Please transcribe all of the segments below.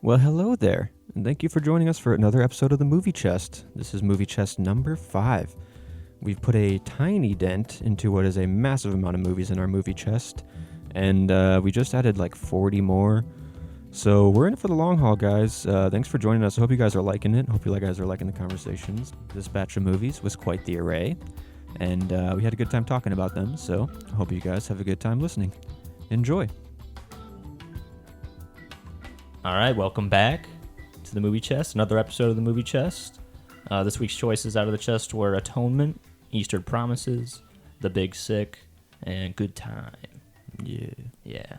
Well, hello there, and thank you for joining us for another episode of the Movie Chest. This is Movie Chest number 5. We've put a tiny dent into what is a massive amount of movies in our movie chest, and we just added like 40 more. So we're in it for the long haul, guys. Thanks for joining us. I hope you guys are liking it. Hope you guys are liking the conversations. This batch of movies was quite the array, and we had a good time talking about them, so I hope you guys have a good time listening. Enjoy. All right, welcome back to the Movie Chest, another episode of the Movie Chest. This week's choices out of the chest were Atonement, Eastern Promises, The Big Sick, and Good Time. Yeah.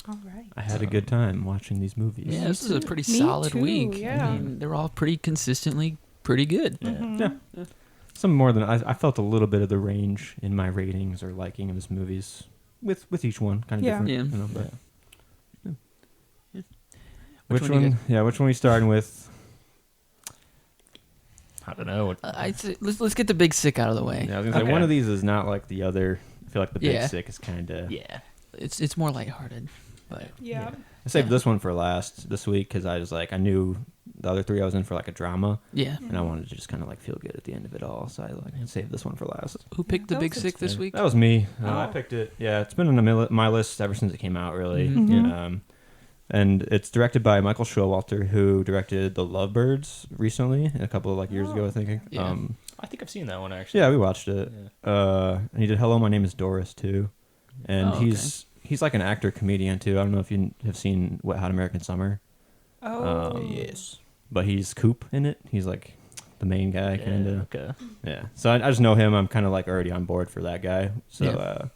All right. I had a good time watching these movies. Yeah, this is a pretty Me solid too, week. yeah. I mean, they're all pretty consistently pretty good. Yeah. Mhm. Yeah. Some more than I felt a little bit of the range in my ratings or liking of this movies with each one, kind of Yeah. different. Yeah. You know, but Which which one you one? Yeah, which one we starting with? I don't know. I'd say, let's get the Big Sick out of the way. Yeah, I was gonna say Okay. one of these is not like the other. I feel like the Big Yeah. Sick is kind of. Yeah. It's more lighthearted, but Yeah. I saved Yeah. this one for last this week because I was like I knew the other three I was in for like a drama, yeah. and I wanted to just kind of like feel good at the end of it all. So I like saved this one for last. Who picked the that Big was Sick this good. week? That was me. I Oh. picked it. Yeah, it's been on my list ever since it came out, really. Mhm. And it's directed by Michael Showalter, who directed The Lovebirds recently, a couple of years ago, I think. Yeah. I think I've seen that one, actually. Yeah, we watched it. Yeah. And he did Hello, My Name is Doris too, and Oh, he's like an actor comedian too. I don't know if you have seen Wet Hot American Summer. Oh. Yes. But he's Coop in it. He's like the main guy, kind of. Okay. Yeah. So I just know him. I'm kind of like already on board for that guy. So Yeah.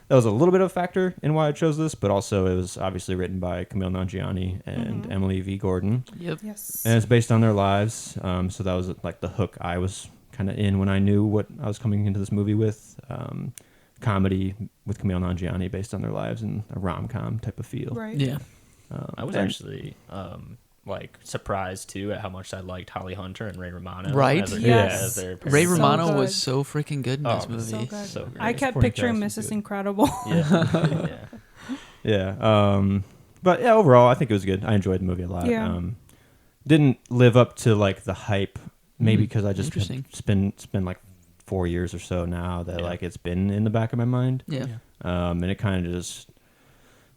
that was a little bit of a factor in why I chose this, but also it was obviously written by Camille Nanjiani and Mhm. Emily V. Gordon, Yep. Yes. and it's based on their lives. So that was like the hook I was kind of in when I knew what I was coming into this movie with. Comedy with Camille Nanjiani based on their lives and a rom-com type of feel. Right. Yeah. I was and- actually surprised too at how much I liked Holly Hunter and Ray Romano. Right? As their, Yes. as their Ray So Romano good. was so freaking good in this Oh, movie. so good. So great. I kept Supporting picturing cast was Mrs. good. Incredible. Yeah. Yeah. Yeah. But yeah, overall, I think it was good. I enjoyed the movie a lot. Yeah. Didn't live up to like the hype, maybe Mhm. because I just Interesting. spent like 4 years or so now that Yeah. like it's been in the back of my mind. Yeah. And it kind of just,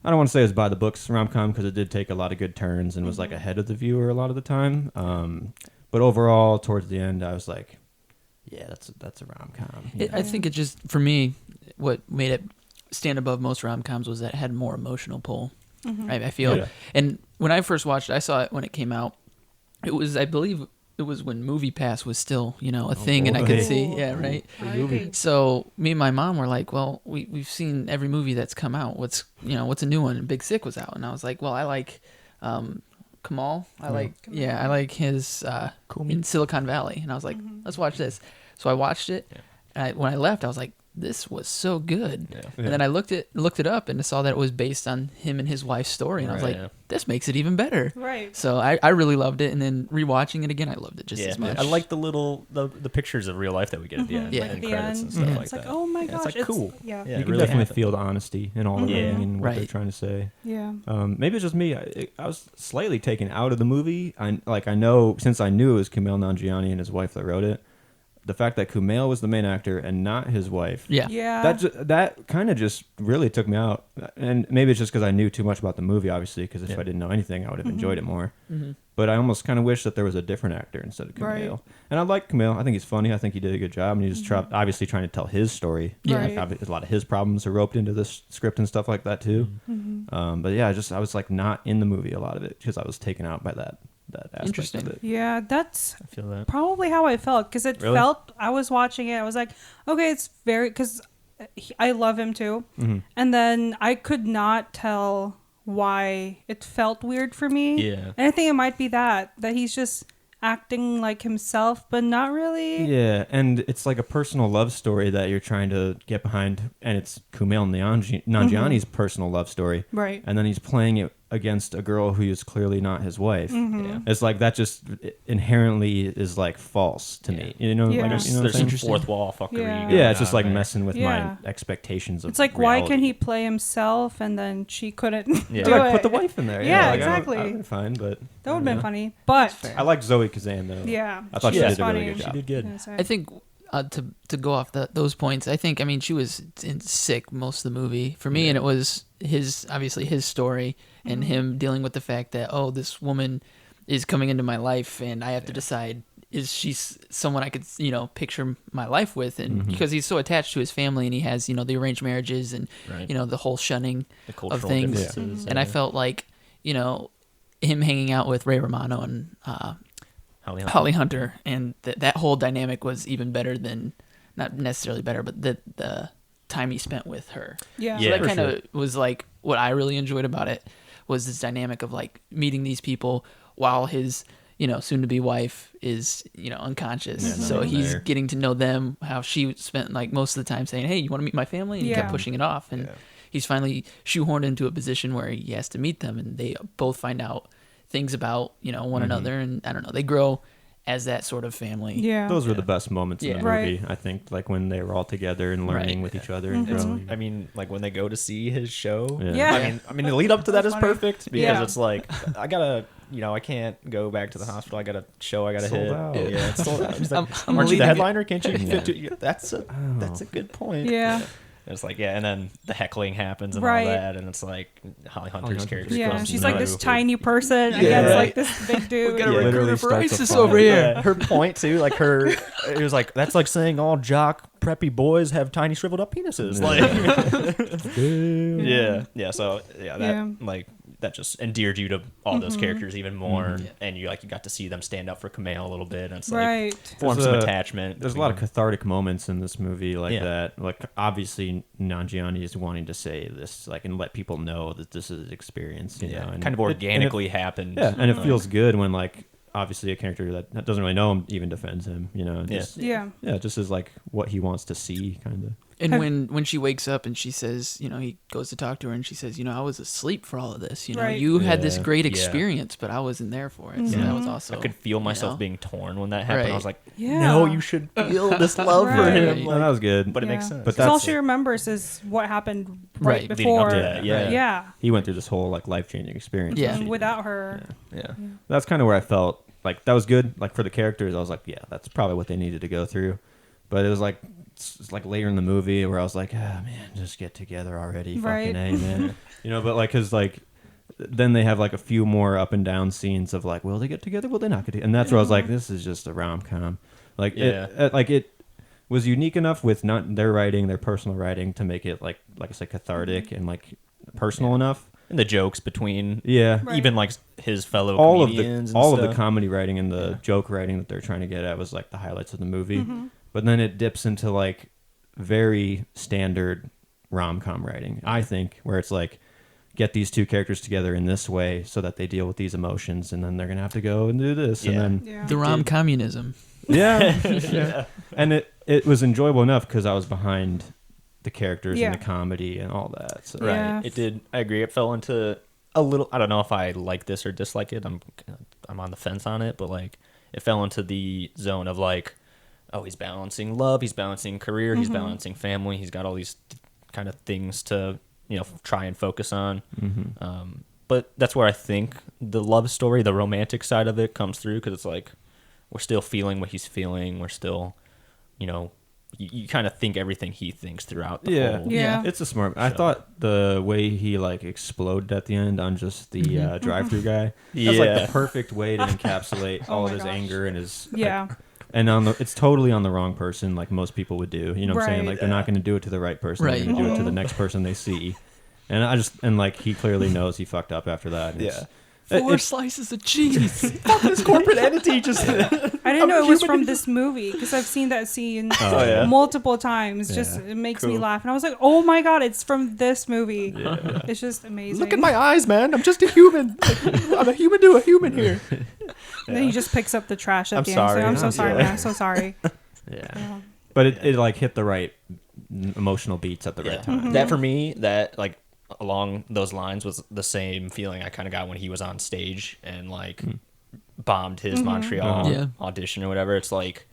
I don't want to say it was by the books rom-com because it did take a lot of good turns and was like ahead of the viewer a lot of the time. But overall, towards the end, I was like, yeah, that's a rom-com. I think it just, for me, what made it stand above most rom-coms was that it had more emotional pull. Mhm. I feel. Yeah. And when I first watched it, I saw it when it came out. It was, I believe, it was when MoviePass was still, a thing, and I could boy. see, yeah, right. Okay. So me and my mom were like, "Well, we've seen every movie that's come out. What's a new one?" And Big Sick was out, and I was like, "Well, I like Kamal. I like his in Silicon Valley." And I was like, "Let's watch this." So I watched it. Yeah. And when I left, I was like, "This was so good." Yeah. And then I looked it up and saw that it was based on him and his wife's story, and I was Right, like, yeah. "This makes it even better." Right. So I really loved it, and then rewatching it again, I loved it just Yeah, as much. I like the little the pictures of real life that we get at the end, Yeah. and At the credits end, and stuff yeah. like It's like, that. oh my Yeah, gosh. it's like cool. Yeah. Yeah, you it can really definitely happened. feel the honesty in all the Mhm. writing and what they're Right. trying to say. Yeah. Maybe it's just me. I was slightly taken out of the movie. I know since I knew it was Kumail Nanjiani and his wife that wrote it. The fact that Kumail was the main actor and not his wife. Yeah. Yeah. That kind of just really took me out. And maybe it's just because I knew too much about the movie, obviously. Because if Yeah. I didn't know anything, I would have enjoyed it more. Mm-hmm. But I almost kind of wish that there was a different actor instead of Kumail. Right. And I like Kumail. I think he's funny. I think he did a good job. And he's obviously trying to tell his story. Yeah. Right. Like, a lot of his problems are roped into this script and stuff like that too. But yeah, I was like not in the movie a lot of it because I was taken out by that aspect Interesting. of it. Yeah, that's I feel that. probably how I felt because it Really? felt. I was watching it. I was like, okay, it's very because I love him too, and then I could not tell why it felt weird for me. Yeah. and I think it might be that he's just acting like himself, but not really. Yeah, and it's like a personal love story that you're trying to get behind, and it's Kumail Nanjiani's personal love story, Right. and then he's playing it against a girl who is clearly not his wife. Yeah. It's like that just inherently is like false to me. You know, Yeah. like, There's, you know what I'm there's saying? some fourth wall fuckery. Yeah. going Yeah, it's just on like there. messing with Yeah. my expectations of It's like, why can reality. he play himself and then she couldn't Yeah. do like it? put the wife in there. Yeah, like, exactly. I would have been fine, but That would have been yeah. funny. But fair. I like Zoe Kazan though. yeah, I thought she Yeah. did a really funny. good She job. did good. Yes, I think to go off those points, I think, I mean, she was sick most of the movie for me, and it was obviously his story and him dealing with the fact that, oh, this woman is coming into my life and I have to decide, is she someone I could, picture my life with? And because he's so attached to his family and he has, the arranged marriages and, Right. the whole shunning The of cultural things. differences. And I felt like, him hanging out with Ray Romano and Holly Hunter, and that whole dynamic was even better than, not necessarily better, but the time he spent with her. Yeah. So Yeah, that for kind of was like what I really enjoyed about it, was this dynamic of like meeting these people while his soon to be wife is unconscious. Yeah, So not he's there. getting to know them, how she spent like most of the time saying, hey, you want to meet my family? And he kept Yeah. pushing it off, and he's finally shoehorned into a position where he has to meet them, and they both find out things about one another, and I don't know, they grow as that sort of family. Yeah. Those were the best moments in Yeah. the movie. I think, like when they were all together and learning Right. with each other and growing. I mean, like when they go to see his show. Yeah. Yeah. I mean, the lead up to that is That's funny. perfect because Yeah. it's like I gotta, I can't go back to the hospital. I got a show. I gotta Sold hit. out. Yeah, it's sold out. He's like, I'm aren't you the leaving it- headliner? Can't you Yeah. fit? That's a good point. Yeah. It's like, yeah, and then the heckling happens and Right. all that, and it's like Holly Hunter's Hunter character. Yeah. goes She's like this nuts. tiny person Yeah. against Right. like this big dude. Got a Yeah. recruiter Literally for starts a ISIS fight. over here. Yeah, her point too, like it was like that's like saying all jock preppy boys have tiny shriveled up penises. Yeah. So that Yeah. like that just endeared you to all those characters even more, and you got to see them stand up for Kumail a little bit, and it's like Right. form There's some a- attachment. There's a lot of cathartic moments in this movie like Yeah. that. Like obviously Nanjiani is wanting to say this, like, and let people know that this is his experience. You know, and kind of organically happened. Yeah, and it feels good when like obviously a character that doesn't really know him even defends him. You know, just, Yeah. yeah, just as like what he wants to see, kind of. And when she wakes up and she says, he goes to talk to her and she says, I was asleep for all of this. Right. You had this Yeah. great Yeah. experience, but I wasn't there for it. So that was also. I could feel myself being torn when that happened. I Right. was like, Yeah. no, you should feel this love for Right. him. Right. No, that was good. But it makes Yeah. sense. But Because all that's- she remembers is what happened Right. right Leading up before. to that, yeah. Yeah. He went through this whole like life-changing experience. Yeah. that she And did. without her. yeah. That's kind of where I felt like that was good. Like for the characters, I was like, yeah, that's probably what they needed to go through. But it was like, it's like later in the movie where I was like, ah, man, just get together already, Right. fucking A, man. But like, cause like, then they have like a few more up and down scenes of like, will they get together? Will they not get together? And that's where I was like, this is just a rom-com. Like, Yeah. it was unique enough with not their writing, their personal writing, to make it like I said, cathartic and like personal enough. And the jokes between Yeah. Right. even like his fellow all of comedians the and all of the stuff. comedy writing and the joke writing that they're trying to get at was like the highlights of the movie. But then it dips into like very standard rom-com writing, I think, where it's like get these two characters together in this way so that they deal with these emotions, and then they're gonna have to go and do this, Yeah. and then Yeah. The rom communism. yeah. And it was enjoyable enough because I was behind the characters Yeah. and the comedy and all that. So Right. Yeah. It did. I agree. It fell into a little. I don't know if I like this or dislike it. I'm on the fence on it, but like it fell into the zone of like, oh, he's balancing love, he's balancing career, he's balancing family. He's got all these kind of things to try and focus on. But that's where I think the love story, the romantic side of it, comes through because it's like we're still feeling what he's feeling. We're still, you kind of think everything he thinks throughout the whole. Yeah. It's a smart. I thought the way he like exploded at the end on just the drive-through guy. That's like Yeah. the perfect way to encapsulate all Oh of my his gosh. anger and his Yeah. and it's totally on the wrong person, like most people would do. You know what I'm saying? Right. Like they're not going to do it to the right person. Right. They're going to do it to the next person they see. And like he clearly knows he fucked up after that. And Yeah. 4 slices of cheese. This corporate entity just. I didn't know it was from this movie because I've seen that scene yeah? multiple times. Just it makes me Cool. laugh, and I was like, "Oh my god, it's from this movie!" It's just amazing. Look at my eyes, man. I'm just a human. I'm a human to a human here. And then he just picks up the trash at I'm the sorry. end. So I'm so sorry, Yeah. man. I'm so sorry. Yeah. Yeah. But it like hit the right emotional beats at the right time. That for me, that like along those lines was the same feeling I kind of got when he was on stage and like bombed his Montreal audition or whatever. It's like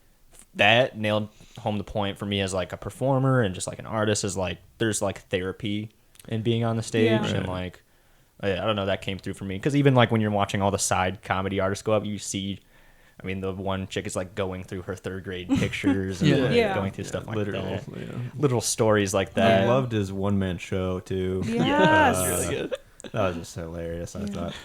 that nailed home the point for me as like a performer and just like an artist, is like there's like therapy in being on the stage. And like I don't know, that came through for me, because even like when you're watching all the side comedy artists go up, you see, I mean, the one chick is like going through her 3rd grade pictures and like going through stuff like that. Little stories like that. I loved his one-man show too. Yes. Really good. That was just hilarious, I thought.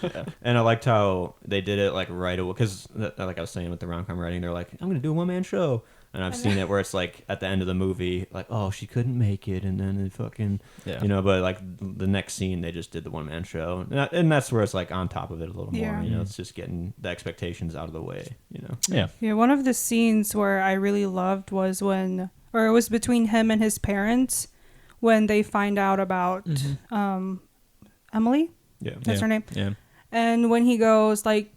And I liked how they did it like right away, because like I was saying with the rom-com writing, they're like, I'm gonna do a one-man show. And I've seen it where it's like at the end of the movie, like, oh, she couldn't make it, and then it fucking, you know, but like the next scene, they just did the one-man show. And that's where it's like on top of it a little more, you know, it's just getting the expectations out of the way, you know. Yeah, one of the scenes where I really loved was when, or it was between him and his parents, when they find out about Emily. That's her name. Yeah. And when he goes like,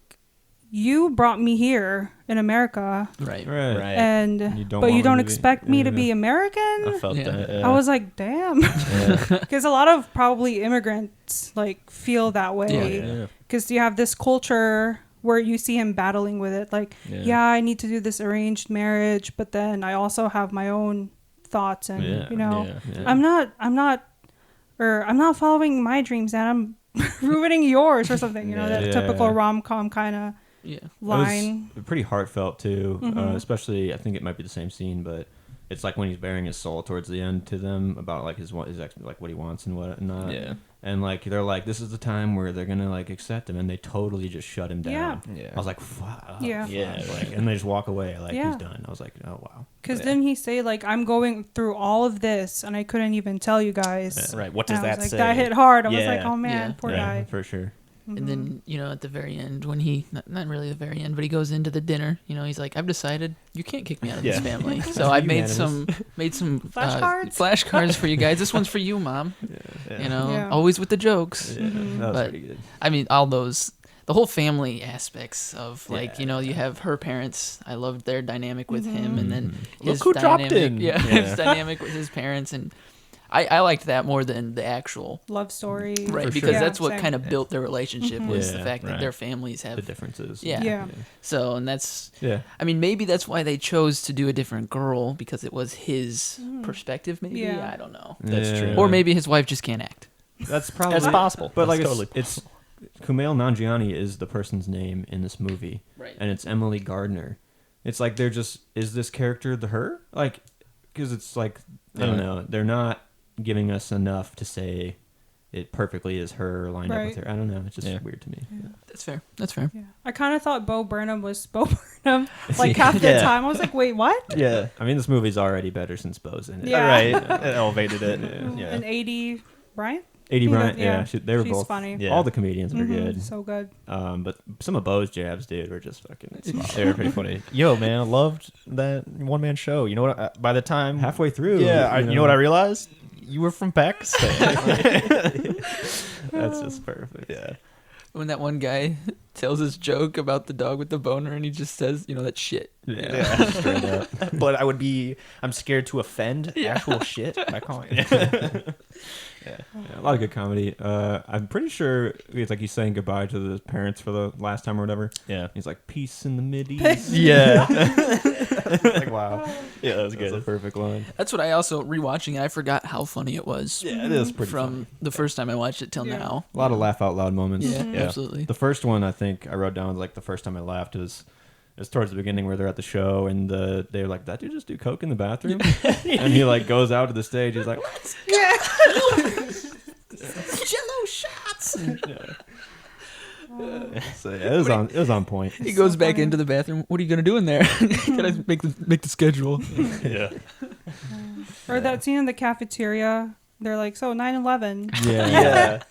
you brought me here in America, Right. and but you don't expect me to be American. I felt that. I was like, damn, because a lot of probably immigrants like feel that way, because you have this culture where you see him battling with it, like, I need to do this arranged marriage, but then I also have my own thoughts, and you know, I'm not following my dreams, and I'm ruining yours or something, you know, that typical rom-com kind of line. It was pretty heartfelt too, especially I think it might be the same scene, but it's like when he's bearing his soul towards the end to them about like his like what he wants and what not. And like they're like, this is the time where they're gonna like accept him, and they totally just shut him down. I was like, fuck. Like, and they just walk away like he's done. I was like, oh wow. Because then he say like, I'm going through all of this and I couldn't even tell you guys. Right. What does that like, say? That hit hard. I was like, oh man, poor guy. For sure. And then, you know, at the very end, when he, not really the very end, but he goes into the dinner, you know, he's like, I've decided you can't kick me out of this family. So I've made some flashcards for you guys. This one's for you, Mom. You know, always with the jokes. That was but, pretty good. I mean, all those, the whole family aspects of like, you know, you have her parents. I loved their dynamic with him, and then his Look who dynamic, dropped in. his dynamic with his parents, and I liked that more than the actual love story, right? For Because sure. that's what same. kind of built their relationship was the fact that right. their families have The differences. Yeah. So, and that's Yeah. I mean, maybe that's why they chose to do a different girl, because it was his perspective. Maybe I don't know. That's true. Or maybe his wife just can't act. That's probably That's possible. But That's like totally it's Kumail Nanjiani is the person's name in this movie, Right. and it's Emily Gardner. It's like they're just, is this character the her? Like, because it's like I don't know, they're not giving us enough to say it perfectly is her lined up with her. I don't know. It's just weird to me. Yeah. That's fair. That's fair. Yeah. I kind of thought Bo Burnham was Bo Burnham like half the time. I was like, wait, what? Yeah. I mean, this movie's already better since Bo's in it. Yeah. Right. It elevated it. Yeah. And 80 Bryant? 80 Bryant, Yeah. they were She's both funny. Yeah. All the comedians were good. So good. But some of Bo's jabs, dude, were just fucking. They were pretty funny. Yo, man, I loved that one-man show. You know what? By the time Halfway through, you know what I realized? You were from Pakistan. That's just perfect. Yeah. When that one guy tells his joke about the dog with the boner, and he just says, you know, that shit. Yeah. Straight up. But I'm scared to offend actual shit by calling it. Yeah, a lot of good comedy. I'm pretty sure it's like he's saying goodbye to the parents for the last time or whatever. Yeah. He's like, peace in the Mideast. Yeah. Like, wow. Yeah, that was That's good. a perfect line. That's what I also, rewatching it, I forgot how funny it was. Yeah, it is pretty From funny. the first time I watched it till now. A lot of laugh out loud moments. Yeah, absolutely. The first one I think I wrote down like the first time I laughed is towards the beginning where they're at the show and they're like, that dude just do coke in the bathroom? And he like goes out to the stage. He's like, let's Jello shots. So, yeah, it was on point. He goes back into the bathroom. What are you gonna do in there? Gotta make the schedule. Yeah. Or that scene in the cafeteria. They're like, so 9/11. Yeah.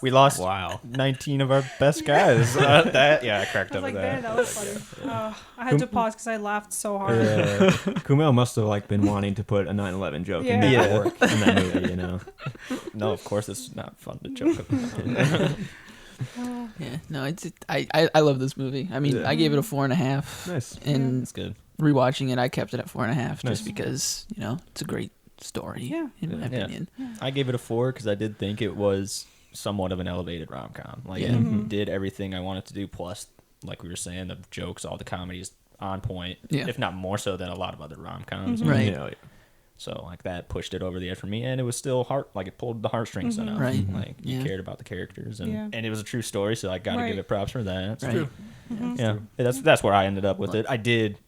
We lost 19 of our best guys. I cracked I up was like, with man, that. that was funny. I had to pause because I laughed so hard. Kumail must have like been wanting to put a 9/11 joke in Yeah. that work in that movie, you know. No, of course it's not fun to joke about. Yeah, no, I love this movie. I mean, I gave it a 4.5. Nice. And That's good. rewatching it, I kept it at 4.5 Nice. just because, you know, it's a great story. Yeah. In my opinion. I gave it a 4 because I did think it was somewhat of an elevated rom-com. Like Yeah. it did everything I wanted to do. Plus, like we were saying, the jokes, all the comedies on point. Yeah. If not more so than a lot of other rom-coms. Right. Yeah, So like that pushed it over the edge for me, and it was still it pulled the heartstrings enough. Right. Like you Yeah. cared about the characters, and Yeah. and it was a true story, so I got to give it props for that. Right. true. Yeah, that's where I ended up with it. I did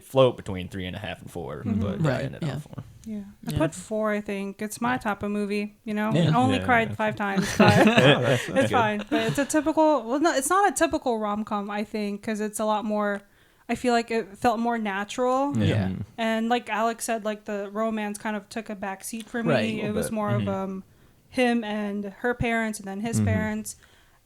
float between 3.5 and 4, but I Right, ended yeah. up 4. Yeah. I Yeah. put 4, I think. It's my type of movie, you know? Yeah. I only Yeah, cried yeah. 5 times, but That's it's good. fine. But it's a typical, well, no, it's not a typical rom-com, I think, because it's a lot more, I feel like it felt more natural. Yeah. And like Alex said, like the romance kind of took a back seat for me. Right. It was more of him and her parents and then his parents.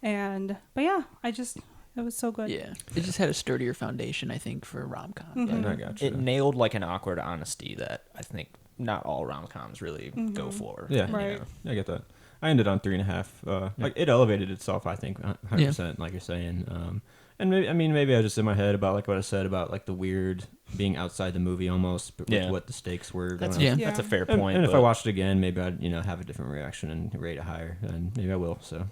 But yeah, it was so good. Yeah. It just had a sturdier foundation, I think, for a rom-com. I got you. It nailed like an awkward honesty that I think not all rom-coms really go for. Yeah. you Right. know? I get that. I ended on 3.5. Like it elevated itself, I think, 100%, like you're saying. And maybe I was just in my head about like what I said about like the weird being outside the movie almost, but with what the stakes were. That's going on. Yeah. that's a fair And, point. and if but- I watched it again, maybe I'd have a different reaction and rate it higher, and maybe I will. So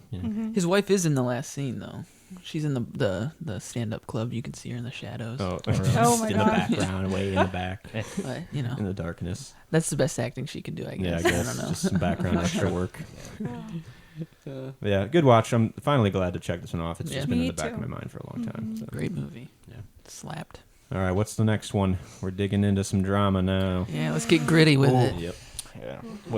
His wife is in the last scene, though. She's in the stand-up club. You can see her in the shadows. Oh, Oh my in the God. background, way in the back, But, you know, in the darkness. that's the best acting she can do, I Yeah, I guess. guess don't know. just some background extra work. Yeah, good watch. I'm finally glad to check this one off. It's Yeah. just been in Me the back too. of my mind for a long time. So. Great movie. Yeah. Slapped. All right, what's the next one? We're digging into some drama now. Yeah, let's get gritty with it. Yep.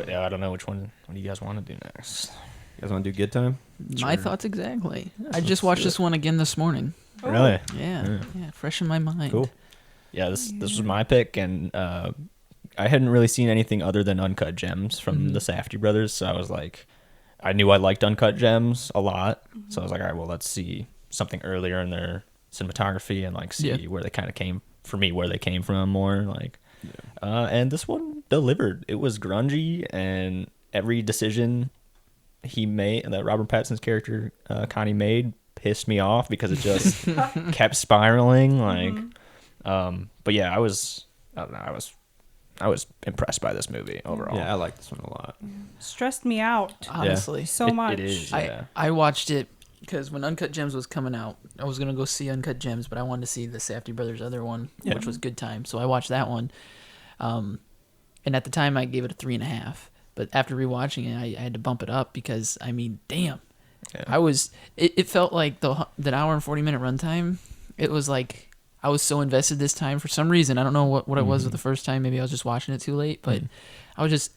Yeah. I don't know which one. What do you guys want to do next? You guys want to do Good Time? My thoughts exactly. I just watched this one again this morning. Really? Yeah, fresh in my mind. Cool. Yeah, this was my pick, and I hadn't really seen anything other than Uncut Gems from the Safdie brothers, so I was like, I knew I liked Uncut Gems a lot, so I was like, all right, well, let's see something earlier in their cinematography and like see where they kind of came where they came from more, like. And this one delivered. It was grungy, and every decision he made, that Robert Pattinson's character Connie made, pissed me off because it just kept spiraling. Like, but yeah, I was impressed by this movie overall. Yeah, I like this one a lot. Stressed me out Honestly. so much. It is. Yeah. I watched it because when Uncut Gems was coming out, I was gonna go see Uncut Gems, but I wanted to see the Safdie brothers' other one, which was Good Time. So I watched that one, and at the time I gave it a 3.5. But after rewatching it, I had to bump it up because I mean, damn, it felt like that hour and 40-minute runtime. It was like I was so invested this time for some reason. I don't know what it was with the first time. Maybe I was just watching it too late, but. I was just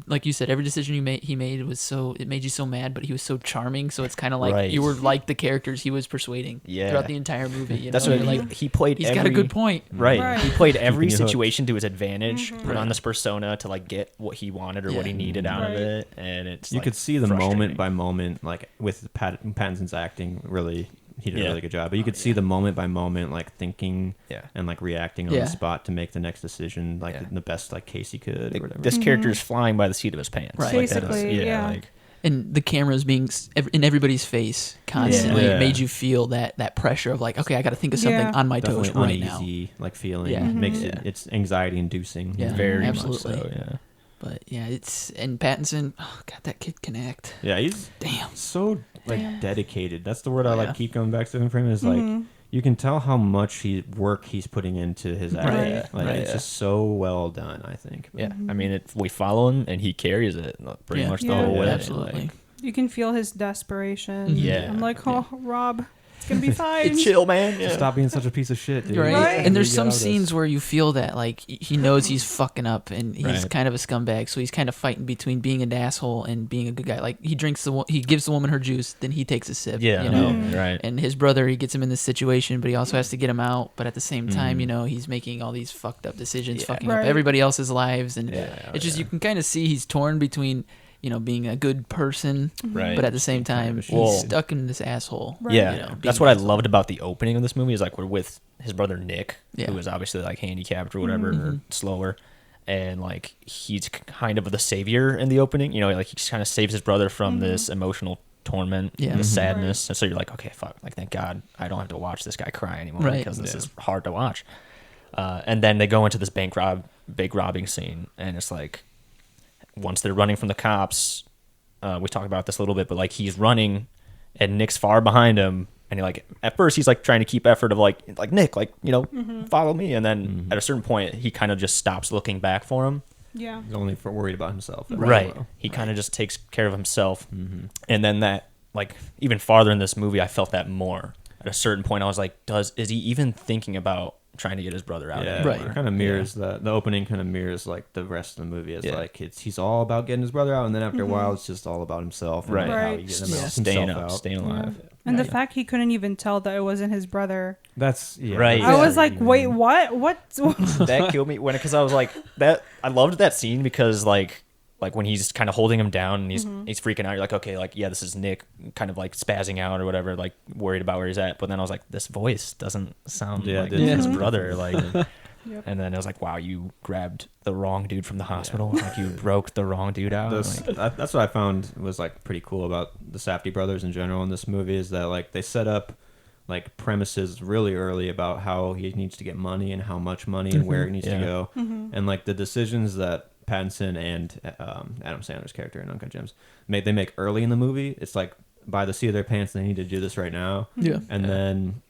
like you said, every decision he made it made you so mad, but he was so charming. So it's kind of like you were like the characters he was persuading throughout the entire movie. You That's know? what You're like he played. He's got a good point. Right. He played every Keeping you hooked. situation to his advantage, put on this persona to like get what he wanted or what he needed out of Right. it, and it's You like, could see the frustrating. moment by moment, like with Pattinson's acting, really, he did a Yeah. really good job. But you could see the moment by moment, like thinking and like reacting on the spot to make the next decision, like in the best like case he could or whatever. This character is flying by the seat of his pants. Right. Like, that is- Basically, yeah. Like, And the cameras being in everybody's face constantly Yeah. made you feel that pressure of like, okay, I got to think of something Yeah. on my toes Definitely right now. uneasy, like feeling. Yeah. Makes Mhm. it, it's anxiety inducing. Yeah. very absolutely. much so. Yeah. But yeah, and Pattinson, God, that kid can act. Yeah, he's Damn. so like Damn. dedicated. That's the word I Yeah. like keep coming back to him for him is like you can tell how much he's putting into his acting. Right. Like Right. it's just so well done, I think. Yeah. I mean, we follow him and he carries it pretty much the Yeah. whole way. Absolutely. Like, You can feel his desperation. Yeah. I'm like, oh, Rob, it's going to be fine. chill, man. Yeah. Stop being such a piece of shit, dude. Right. Right. And there's Get some out of this. scenes where you feel that like he knows he's fucking up and he's Right. kind of a scumbag, so he's kind of fighting between being an asshole and being a good guy. Like he gives the woman her juice, then he takes a sip. Yeah. You know. Right. And his brother, he gets him in this situation, but he also has to get him out. But at the same time, you know, he's making all these fucked up decisions, fucking up Right. everybody else's lives, and Yeah, it's just you can kind of see he's torn between, you know, being a good person, Right. but at the same time, he's Well- stuck in this asshole. Right. Yeah, You know, that's being what I an asshole. loved about the opening of this movie is like we're with his brother Nick, Yeah. who is obviously like handicapped or whatever, or slower, and like he's kind of the savior in the opening. You know, like he just kind of saves his brother from this emotional torment, Yeah. the sadness, and so you're like, okay, fuck, like thank God I don't have to watch this guy cry anymore Right. because this is hard to watch. And then they go into this bank robbing scene, and it's like once they're running from the cops, we talked about this a little bit, but like he's running and Nick's far behind him. And he like at first he's like trying to keep effort of like Nick, like, you know, follow me. And then at a certain point he kind of just stops looking back for him. Yeah. He's only for worried about himself. Right. He kind of just takes care of himself. And then that, like, even farther in this movie, I felt that more. At a certain point, I was like, is he even thinking about trying to get his brother out? Yeah, right. It kind of mirrors the opening. Kind of mirrors like the rest of the movie. It's like he's all about getting his brother out, and then after a while, it's just all about himself. And Right. like how Right. he gets Staying himself up, out. staying alive. And the fact he couldn't even tell that it wasn't his brother. That's Right. I was like, wait, what? What? That killed me because I was like that. I loved that scene because like when he's kind of holding him down and he's freaking out. You're like, okay, like, yeah, this is Nick kind of like spazzing out or whatever, like worried about where he's at. But then I was like, this voice doesn't sound like his brother. Like, and then I was like, wow, you grabbed the wrong dude from the hospital. Like you broke the wrong dude out. That's what I found was like pretty cool about the Safdie brothers in general in this movie is that like they set up like premises really early about how he needs to get money and how much money and where he needs to go. And like the decisions that Pattinson and Adam Sandler's character in Uncut Gems they make early in the movie. It's like by the seat of their pants, they need to do this right now. Yeah. And then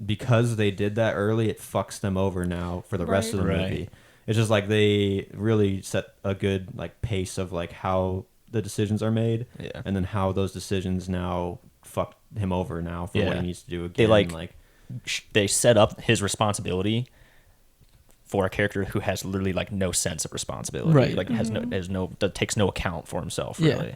because they did that early, it fucks them over now for the rest of the movie. It's just like they really set a good like pace of like how the decisions are made, and then how those decisions now fuck him over now for what he needs to do again. They they set up his responsibility for a character who has literally like no sense of responsibility, right? Like takes no account for himself, really.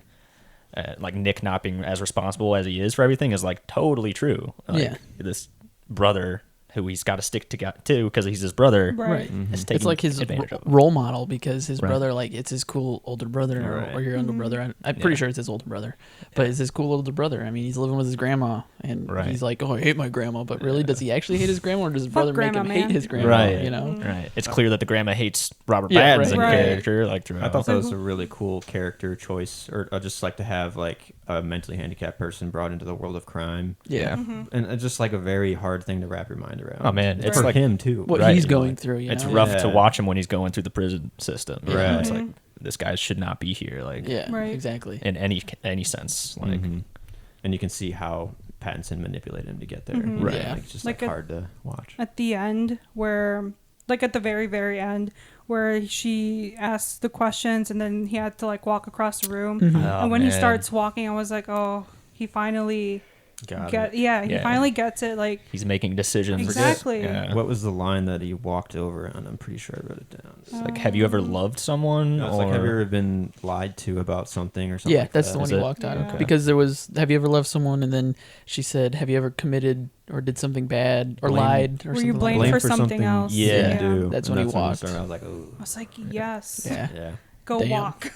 Like Nick not being as responsible as he is for everything is like totally true. Like, this brother who he's got to stick to because he's his brother. Right. It's like his role model because his brother, like, it's his cool older brother or your younger brother. I'm pretty sure it's his older brother, but it's his cool older brother. I mean, he's living with his grandma, and he's like, "Oh, I hate my grandma," but really, does he actually hate his grandma, or does his brother make him hate his grandma? Right. You know. Right. It's clear that the grandma hates Robert Pattinson character. Like throughout. I thought that was a really cool character choice, or just like to have like a mentally handicapped person brought into the world of crime. Yeah. And it's just like a very hard thing to wrap your mind around. Oh man, it's for like him too. What he's going through. You it's know? rough to watch him when he's going through the prison system. You know? Right. It's like this guy should not be here. Like exactly. In any sense. Like and you can see how Pattinson manipulated him to get there. Right. Yeah. Like, it's just like hard to watch. At the end, where like at the very, very end, where she asks the questions and then he had to like walk across the room. And when he starts walking, I was like, oh, he finally finally gets it. Like he's making decisions. Exactly. What was the line that he walked over? And I'm pretty sure I wrote it down. It's like, have you ever loved someone? No, it's like, have you ever been lied to about something or something? Yeah, like that's that. the one he walked out. Okay. Because there was, have you ever loved someone? And then she said, have you ever committed or did something bad or lied or were something you blamed like for something else? You didn't do. That's And when he walked. I was like, oh. I was like, yes. Yeah. Go Damn. walk.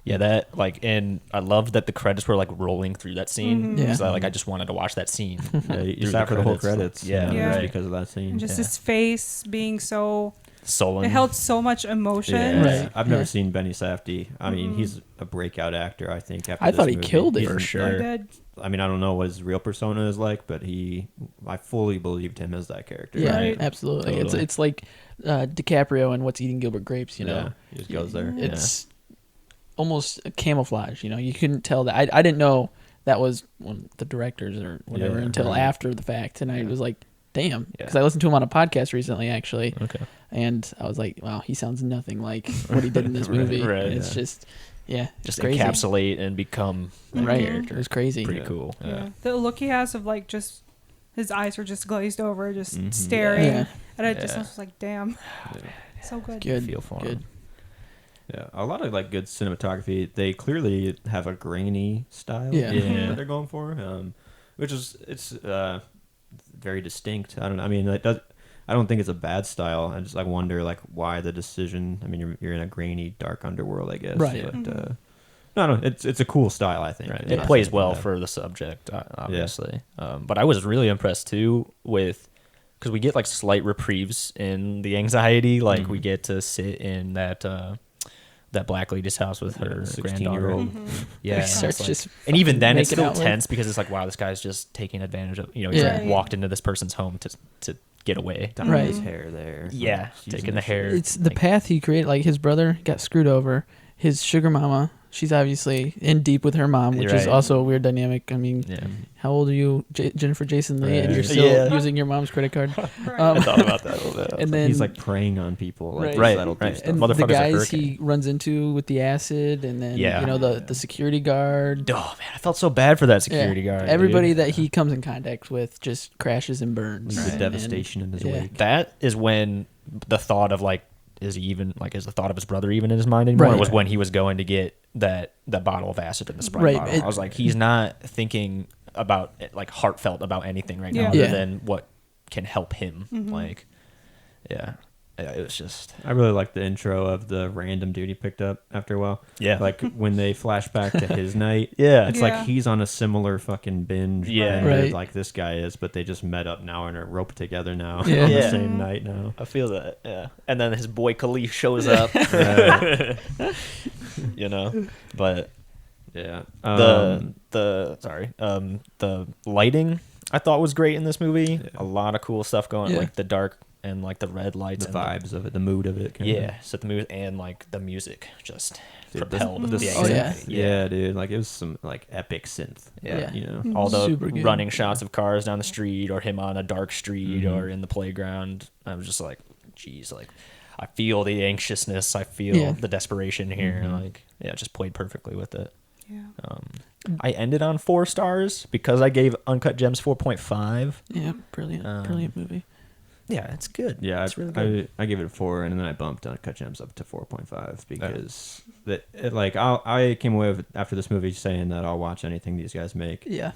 Yeah, that like, and I loved that the credits were like rolling through that scene. Because I just wanted to watch that scene. You sat for the whole credits. Yeah. Because of that scene. And just his face being so sullen. It held so much emotion. Yeah. Right. I've never seen Benny Safdie. I mean, he's a breakout actor, I think. After I thought this he movie. killed it. for sure. Did. I mean, I don't know what his real persona is like, but I fully believed him as that character. Yeah, Right. absolutely. Totally. It's like DiCaprio and What's Eating Gilbert Grapes, you know. Yeah, he just goes there. It's almost a camouflage, you know. You couldn't tell that. I didn't know that was one of the directors or whatever until after the fact, and I was like, damn, because I listened to him on a podcast recently, actually. Okay. And I was like, wow, he sounds nothing like what he did in this movie. Right, It's just Just encapsulate and become that character. It was crazy. Pretty cool. Yeah. The look he has of like just his eyes were just glazed over, just staring. Yeah. And I just was like, damn. So good. Good. Feel for Good. him. Yeah, a lot of like good cinematography. They clearly have a grainy style that they're going for, which is very distinct. I don't know. I mean, I don't think it's a bad style. I just like wonder like why the decision. I mean, you're in a grainy, dark underworld, I guess. Right. But no, it's a cool style. I think. Right. Yeah. It plays well for the subject, obviously. But I was really impressed too with, because we get like slight reprieves in the anxiety. Like we get to sit in that black lady's house with her 16-year-old. Yeah, Starts just and even then it's making still out with- tense because it's like, wow, this guy's just taking advantage of, he's like walked into this person's home to get away. Dyeing Right. his hair there. Yeah, Using taking the shit. hair. It's the like, path he created. Like his brother got screwed over. His sugar mama, she's obviously in deep with her mom, which is Right. also a weird dynamic. I mean, Yeah. how old are you, Jennifer Jason Leigh, and Right. you're still Yeah. using your mom's credit card? Right. I thought about that a little bit. And then He's like preying on people. Like, Right. that'll do Right. stuff. and the Motherfucker's a guys hurricane. he runs into with the acid, and then Yeah. the security guard. Oh man, I felt so bad for that security Yeah. guard. Everybody dude. that he comes in contact with just crashes and burns. Leaves And- devastation in his yeah. wake. That is when the thought of like, is the thought of his brother even in his mind anymore? Right. It was when he was going to get that bottle of acid in the Sprite Right. bottle. I was like, he's not thinking about like heartfelt about anything right now, Yeah. other Yeah. than what can help him. Mhm. Like, yeah, it was just I really like the intro of the random dude he picked up after a while. yeah, Like when they flash back to his night. yeah, It's Yeah. like he's on a similar fucking binge. Yeah. bender Right. like this guy is, but they just met up now and are roped together now Yeah. on the Yeah. same night now. I feel that. Yeah, and then his boy Khalif shows up. Right. You know, but Yeah. the lighting I thought was great in this movie. Yeah. A lot of cool stuff going, Yeah. like the dark and like the red lights, the and vibes of it, the mood of it. kinda. yeah, set the mood, and like the music just Dude, propelled the the synth. Oh, yeah. anxiety. Yeah, dude. Like it was some like epic synth. Yeah. You know. Mhm. All the Super good. running shots of cars down the street, or him on a dark street, Mhm. or in the playground. I was just like, geez, like I feel the anxiousness, I feel Yeah. the desperation here. Mhm. Like, yeah, just played perfectly with it. Yeah. I ended on 4 stars because I gave Uncut Gems 4.5. Yeah, brilliant, brilliant movie. Yeah, it's good. Yeah, it's really good. I gave it a 4, and then I bumped Uncut Gems up to 4.5 because I came away with, after this movie saying that I'll watch anything these guys make, Yeah,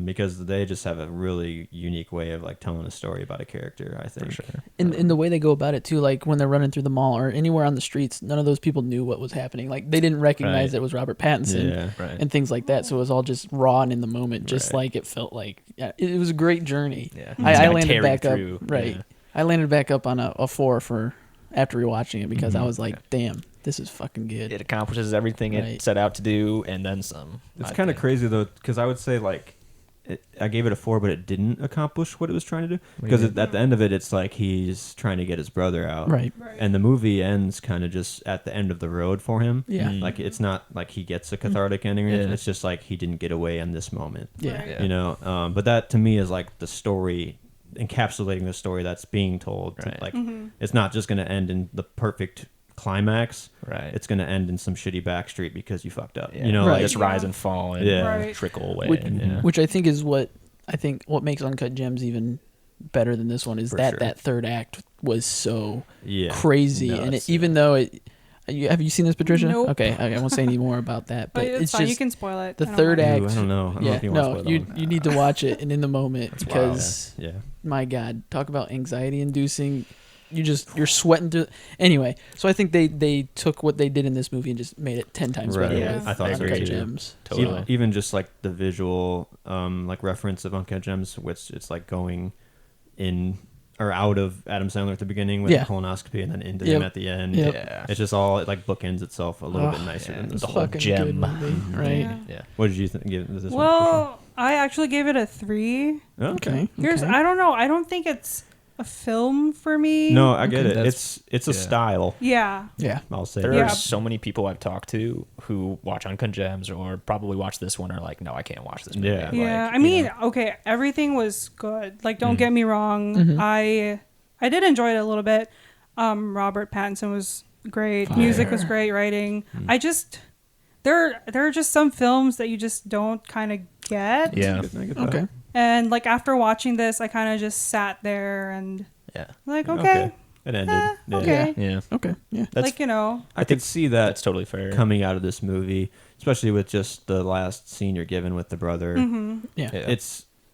because they just have a really unique way of like telling a story about a character. I think. For sure. in the way they go about it too, like when they're running through the mall or anywhere on the streets, none of those people knew what was happening. Like they didn't recognize Right. it was Robert Pattinson. Yeah. Right. And things like that, so it was all just raw and in the moment, just Right. like it felt like. Yeah, it was a great journey. Yeah. I It's kinda landed carried back through. up, right? Yeah. I landed back up on a 4 for after rewatching it because I Mhm. was like, damn, this is fucking good. It accomplishes everything Right. it set out to do, and then some. It's I kind of think. crazy though, because I would say like, I gave it a 4, but it didn't accomplish what it was trying to do. Because at the end of it, it's like he's trying to get his brother out, Right. Right. and the movie ends kind of just at the end of the road for him. Yeah. Mm. Like it's not like he gets a cathartic ending. Or anything. Yeah. It's just like he didn't get away in this moment. Yeah. Right. Yeah. You know, but that to me is like the story, encapsulating the story that's being told. Right. Like Mm-hmm. it's not just going to end in the perfect climax. Right. It's going to end in some shitty backstreet because you fucked up. Yeah. You know, Right. like, Just rise and fall and Yeah. Right. trickle away. Which, yeah. which I think is what makes Uncut Gems even better than this one is For that sure. that third act was so yeah, crazy, and Nuts, even though it. Have you seen this, Patricia? Nope. Okay, I won't say any more about that. But But it's it's fine. You just can spoil it. the I don't third mind. act. I don't know. I don't know Yeah, if you want to no, spoil that you need to watch it and in the moment That's wild. because one. Yeah. my God, talk about anxiety inducing. You're sweating through. Anyway, so I think they took what they did in this movie and just made it 10 times Right. better. Yeah. with I thought so Uncut too. Gems. Totally. Even just like the visual, like reference of Uncut Gems, which it's like going in or out of Adam Sandler at the beginning with Yeah. the colonoscopy, and then into Yep. him at the end. Yep. Yeah. It's just all it like bookends itself a little bit Oh, nicer yeah. than this The one. whole Fucking gem. good movie, right? Yeah. Yeah. What did you give this one? Well, I actually gave it a 3. Oh, Okay. Here's okay. I don't know. I don't think it's a film for me. No, I get Okay, it. that's- It's a yeah. style. Yeah. Yeah. I'll say. There Yeah. are so many people I've talked to who watch Uncut Gems or probably watch this one are like, no, I can't watch this movie. Yeah. Like, Yeah. I you mean, know. okay, everything was good. Like, don't Mhm. get me wrong. Mhm. I did enjoy it a little bit. Robert Pattinson was great. Fire. Music was great. Writing. I just there are just some films that you just don't kind of get. Yeah. I get that. Okay. And like after watching this, I kind of just sat there and Yeah. like, okay, It ended. Eh, Yeah. okay. Yeah. Okay. Yeah. That's, like, you know, I could see that that's totally fair. coming out of this movie, especially with just the last scene you're given with the brother. mhm. Yeah. Yeah.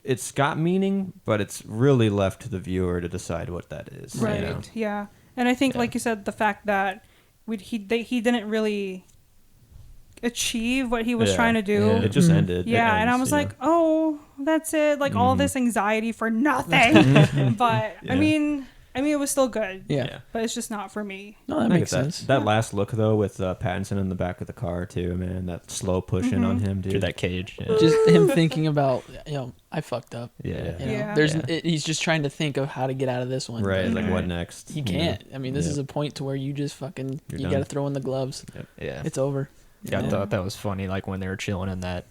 It's got meaning, but it's really left to the viewer to decide what that is. you Right. know? Yeah. And I think, Yeah. like you said, the fact that he didn't really achieve what he was Yeah. trying to do. Yeah. It just Mhm. ended. It Yeah, and I ends, was you know? like, oh, that's it. Like all Mhm. this anxiety for nothing. But I Yeah. mean, I mean, it was still good. Yeah. But it's just not for me. No, that makes sense. That last look though, with Pattinson in the back of the car too, man. That slow pushing on him, dude. Through that cage. Yeah. Just him thinking about, I fucked up. Yeah. You know? Yeah. He's just trying to think of how to get out of this one. Right, but like what next? he can't. I mean, this is a point to where you just fucking you got to throw in the gloves. Yeah. It's over. Yeah, I thought that was funny. Like when they were chilling in that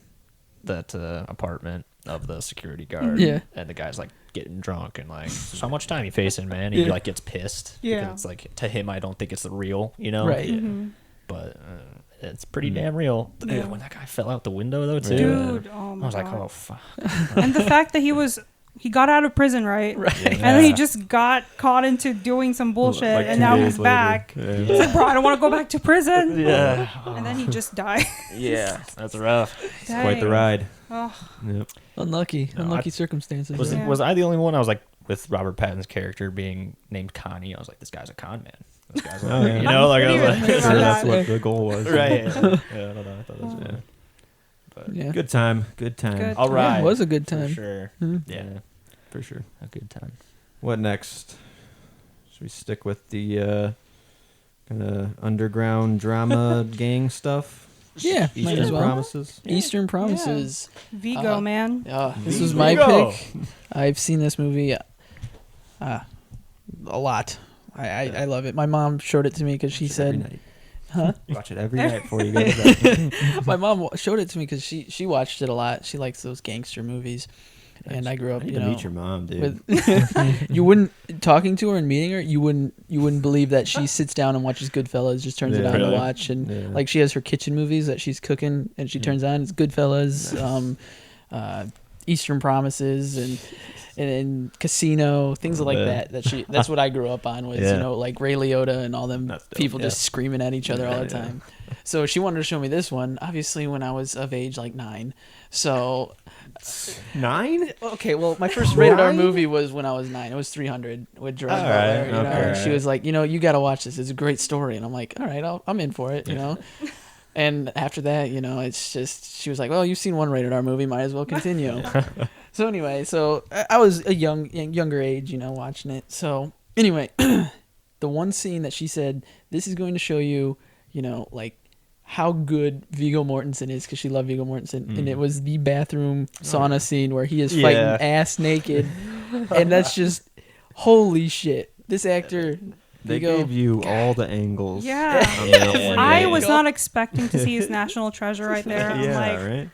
apartment of the security guard. Yeah. And the guy's like getting drunk and like, so how much time you facing, man? And he like gets pissed. Yeah. Because it's like, to him, I don't think it's the real, you know? Right. Mm-hmm. But it's pretty damn real. Yeah. When that guy fell out the window though, too. Dude, oh my I was like, God. oh, fuck. And the fact that he got out of prison, right? Right. And then he just got caught into doing some bullshit, Like and 2 now days he's later. back. Yeah. He's like, bro, I don't want to go back to prison. Yeah. And then he just died. Yeah. That's rough. It's quite the ride. Oh, Yep. Unlucky No, circumstances. Was Yeah. was I the only one? I was like, with Robert Pattinson's character being named Connie, I was like, this guy's a con man. This guy's like, Oh, yeah. you know, like I was Didn't like, even think So about that's that. what the goal was. right. Yeah, I don't know. I thought that was funny. But Yeah. Good time. Good time. Good. all right, Yeah, it was a good for time. sure. Mhm. Yeah, For sure. a good time. What next? Should we stick with the kind of underground drama gang stuff? Yeah, might Eastern as well. Promises. Eastern Promises. Vigo, man. This was my Vigo. pick. I've seen this movie a lot. I love it. My mom showed it to me because she Watch it every said, night. "Huh?" Watch it every night before you go to bed. My mom showed it to me because she watched it a lot. She likes those gangster movies, and I grew up. I need You to know, meet your mom, dude. with you wouldn't talking to her and meeting her, you wouldn't believe that she sits down and watches Goodfellas, just turns it Yeah. on to Really? watch, and Yeah. like she has her kitchen movies that she's cooking and she turns on. It's Goodfellas, Eastern Promises, and Casino, things like Yeah. that. That's what I grew up on was Yeah. like Ray Liotta and all them That's dope. people Yeah. just screaming at each other all the Yeah. time. So she wanted to show me this one, obviously when I was of age, like 9. So 9? okay, well, my first rated R 9? movie was when I was 9. It was 300 with Gerard All Butler. right, You know? okay. And she was like, you got to watch this. It's a great story. And I'm like, all right, I'm in for it, you know. And after that, it's just she was like, well, you've seen one rated R movie, might as well continue. So anyway, I was a younger age, watching it. So anyway, the one scene that she said, this is going to show you, like how good Viggo Mortensen is, because she loved Viggo Mortensen, and it was the bathroom sauna scene where he is fighting Yeah. ass naked, and that's just holy shit. This actor, They Viggo, gave you all the angles. Yeah. on that one. I was not expecting to see his national treasure right there. I'm Yeah, like, right?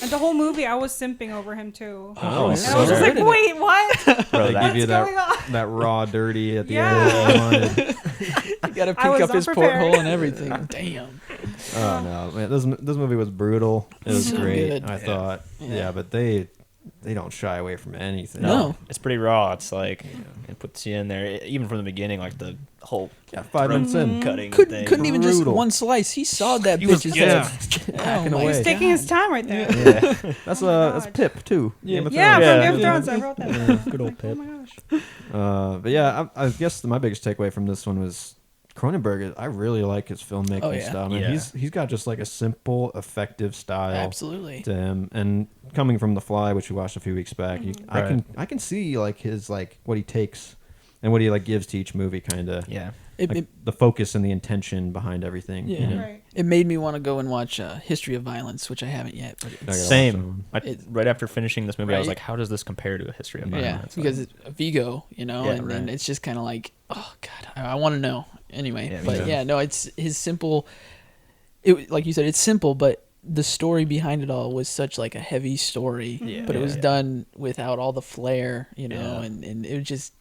and the whole movie, I was simping over him too. Oh, And I was just like, wait, what? Bro, They that, give you What's going on? that raw dirty at the Yeah. end that you wanted. you got to I pick was up his unprepared. porthole and everything. Damn. Oh no, man! This movie was brutal. It was So great. good. I thought, Yeah. but they don't shy away from anything. No. it's pretty raw. It's like it puts you in there, even from the beginning, like the whole Yeah, 5 minutes in. cutting Couldn't thing. couldn't even just Brutal. one slice. He sawed that He was- bitch's yeah. head. Hacking my away. He's taking his time right there. Yeah, That's God. Pip too. Yeah. Game of Yeah, Thrones. from Yeah. Game of Thrones. I wrote that. good old Oh Pip. my gosh. But yeah, I guess my biggest takeaway from this one was Cronenberg. I really like his filmmaking Oh, yeah. style. Man, Yeah. he's got just like a simple, effective style Absolutely. to him. And coming from The Fly, which we watched a few weeks back, Right. I can see like his like what he takes and what he like gives to each movie, kind of. Yeah, It The focus and the intention behind everything. Yeah. You know? Right. it made me want to go and watch History of Violence, which I haven't yet. But I gotta watch that same. one. Right after finishing this movie, I was Right. like, how does this compare to a history of yeah, violence? because it's Vigo, Yeah, and right. it's just kind of like, oh god, I want to know. Anyway, Yeah, me but too. yeah, no, it's his simple. It like you said, it's simple, but the story behind it all was such like a heavy story. Yeah, but it was yeah. done without all the flair, Yeah. and it just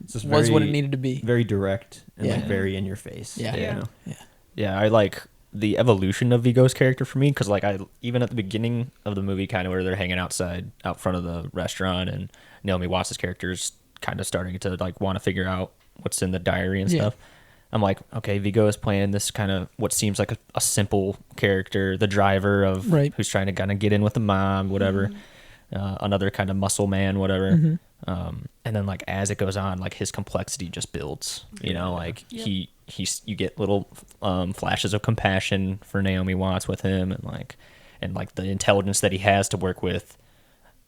It's just was what it very- needed to be. Very direct and like Yeah. very in your face. Yeah. you Yeah. know? Yeah, I like the evolution of Vigo's character for me, because like I even at the beginning of the movie, kind of where they're hanging out front of the restaurant, and Naomi Watts' character is kind of starting to like want to figure out what's in the diary and Yeah. stuff. I'm like, okay, Vigo is playing this kind of what seems like a simple character, the driver of Right. who's trying to kind of get in with the mom, whatever. Another kind of muscle man, whatever. And then like as it goes on, like his complexity just builds. You know, like Yep. you get little flashes of compassion for Naomi Watts with him, and like the intelligence that he has to work with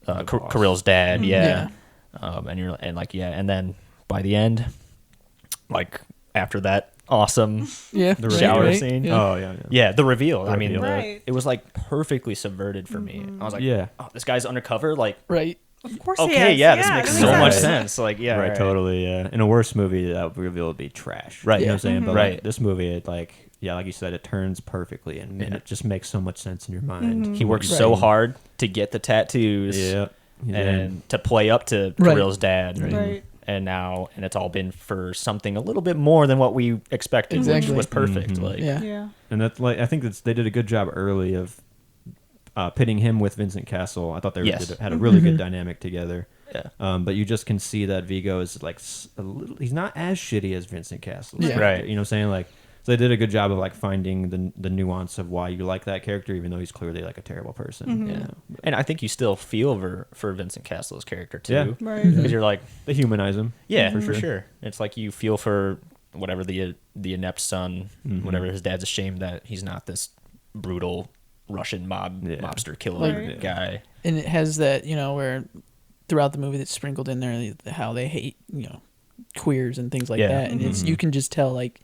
The boss. Kirill's dad. Yeah. And then by the end, like after that awesome the shower scene. Yeah. Oh yeah. Yeah, the reveal. I mean, Right. it was like perfectly subverted for me. I was like, Yeah. oh, this guy's undercover. Like, Right. Of course he okay, is. yeah, this makes that so much sense. sense. Like, yeah, Right, totally. Yeah. In a worse movie, that reveal would be trash. Right. You know what I'm saying? But Right. like, this movie, it like you said, it turns perfectly, and it just makes so much sense in your mind. He works so hard to get the tattoos. Yeah. And to play up to Right. Kirill's dad. Right. And it's all been for something a little bit more than what we expected, Exactly. which was perfect. Like, Yeah. And that's like, I think they did a good job early of pitting him with Vincent Castle. I thought they had a really good dynamic together. Yeah. But you just can see that Vigo is like he's not as shitty as Vincent Castle. Yeah. Right. You know what I'm saying? Like, so they did a good job of like finding the nuance of why you like that character, even though he's clearly like a terrible person. Yeah. And I think you still feel for Vincent Castle's character too. Yeah. Right. Because you're like, They humanize him. yeah, For for sure. sure. It's like you feel for whatever the inept son, whatever his dad's ashamed that he's not this brutal Russian mobster killer Right. guy. And it has that, where throughout the movie that's sprinkled in there how they hate, queers and things like Yeah. that. And it's you can just tell like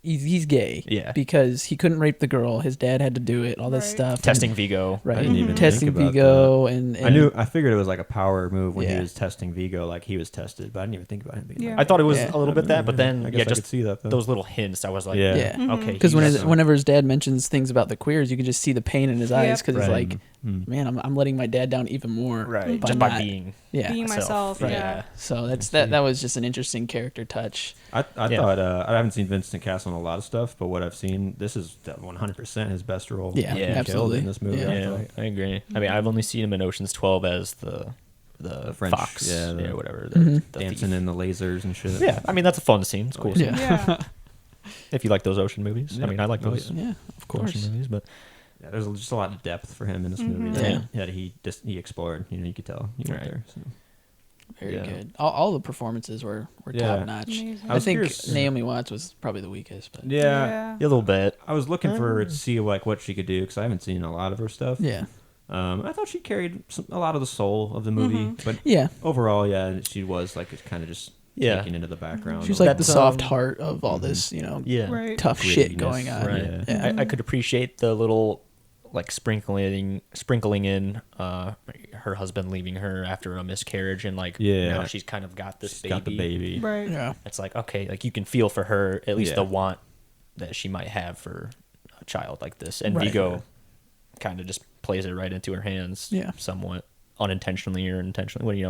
he's gay. Yeah. Because he couldn't rape the girl. His dad had to do it, all this Right. stuff. Testing Vigo. Right. I didn't even testing think about Vigo and I figured it was like a power move when he Yeah. was testing Vigo, like he was tested, but I didn't even think about him being. Yeah. I thought it was Yeah. a little bit that, but then I guess I just could see that though. those little hints. I was like, Yeah. Yeah. okay. Because he's- whenever his dad mentions things about the queers, you can just see the pain in his eyes because it's Right. like, man, I'm letting my dad down even more. right, by just by not- being Being myself. Right. Yeah. So that was just an interesting character touch. I Yeah. thought I haven't seen Vincent Castle in a lot of stuff, but what I've seen, this is 100% his best role. Yeah, he Yeah. killed absolutely. in this movie. Yeah. I Yeah, thought. I agree. I mean, I've only seen him in Ocean's 12 as the French, fox, whatever, Mm-hmm. the dancing thief. in the lasers and shit. Yeah, I mean that's a fun scene. It's a cool. Yeah. Scene. Yeah. If you like those ocean movies, Yeah. I mean, I like Oh, those Yeah, of course. ocean movies, but Yeah, there's just a lot of depth for him in this movie. Yeah. that he explored. You could tell he went Right. there. So. Very Yeah. good. All the performances were Yeah. top notch. Amazing. I I was think curious- Naomi Watts was probably the weakest, but Yeah, a little bit. I was looking for her to see like what she could do because I haven't seen a lot of her stuff. yeah, I thought she carried a lot of the soul of the movie, but yeah. overall, yeah, she was like kind of just Yeah. taken into the background. She's a like little the bit. soft heart of all this, Yeah, Right. tough Grittiness, shit going on. right. Yeah. I could appreciate the little like sprinkling in her husband leaving her after a miscarriage, and like Yeah. now she's kind of got this She's baby. got the baby. Right. Yeah. It's like, okay, like you can feel for her at least Yeah. the want that she might have for a child like this, and Right. Vigo kind of just plays it right into her hands, Yeah. somewhat unintentionally or intentionally,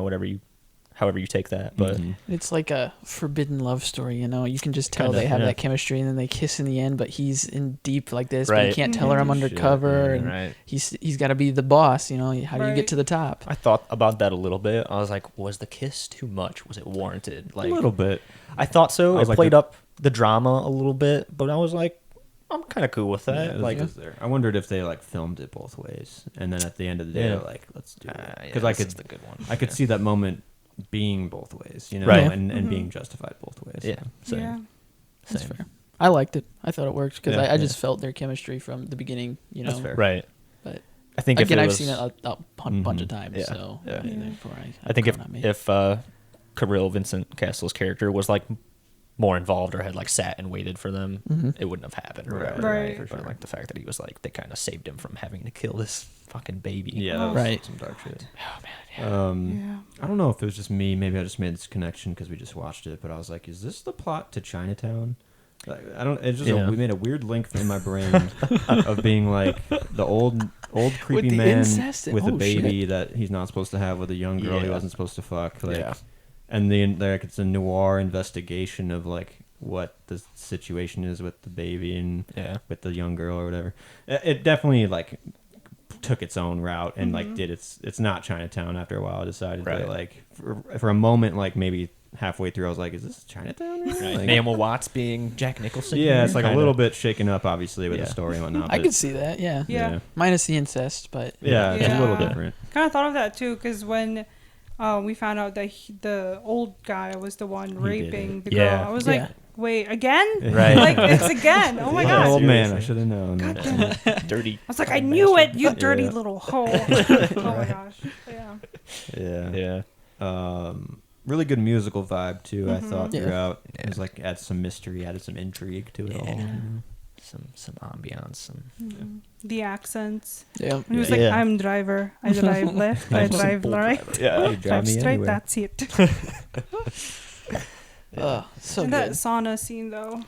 however you take that, but It's like a forbidden love story, You can just tell Kinda, they have yeah. that chemistry, and then they kiss in the end. But he's in deep like this, but Right. he can't tell her I'm Shit, undercover, yeah, and right. he's got to be the boss. How do you Right. get to the top? I thought about that a little bit. I was like, was the kiss too much? Was it warranted? Like A little bit. I thought so. I was It like played up the drama a little bit, but I was like, I'm kind of cool with Yeah, that. Like, there. I wondered if they like filmed it both ways, and then at the end of the day, Yeah. they're like, let's do it yeah, because this is the good one. I could see that moment being both ways, Right. and being justified both ways. Yeah, same. Yeah. That's Same. fair. I liked it. I thought it worked because Yeah, I just felt their chemistry from the beginning. That's fair. Right. But I think again, if it I've was, seen it a bunch of times. Yeah, So yeah. before I think if Kirill Vincent Castle's character was like more involved or had like sat and waited for them, it wouldn't have happened. Or Right, whatever. right. But sure. like the fact that he was like, they kind of saved him from having to kill this fucking baby. Yeah, that was Right. some dark shit. Oh man. Yeah. I don't know if it was just me. Maybe I just made this connection because we just watched it. But I was like, "Is this the plot to Chinatown?" Like, I don't. It's just Yeah. we made a weird link in my brain of being like the old creepy the man incest and- with a oh, baby shit. that he's not supposed to have with a young girl he Yeah. wasn't supposed to fuck. Like, Yeah. and then like it's a noir investigation of like what the situation is with the baby and Yeah. with the young girl or whatever. It definitely like took its own route and like did it's not Chinatown. After a while I decided Right. to like for a moment, like maybe halfway through I was like, is this Chinatown? Right. Like, Naomi Watts being Jack Nicholson. yeah, here, it's like a kinda. little bit shaken up obviously with Yeah. the story and whatnot. I but- could see that. Yeah. Yeah. Minus the incest, but yeah, it's a little Yeah. different. Kind of thought of that too, because when we found out that the old guy was the one did raping it. the girl, Yeah. I was Yeah. like, wait, again? Right. Like, it's again. Oh my Yeah, god. old man, I Seriously. should have known. Dirty. I was like, I knew it, you dirty Yeah. little hoe. Oh my gosh. Yeah. Yeah. Yeah. really good musical vibe too. I thought Yeah. throughout it was like added some mystery, added some intrigue to it all. Some ambiance. The accents. Yeah. He was Yeah. like, Yeah. I'm driver. I drive left. I drive right. Yeah. You drive Drive me straight. anywhere. That's it. So And good. that sauna scene though.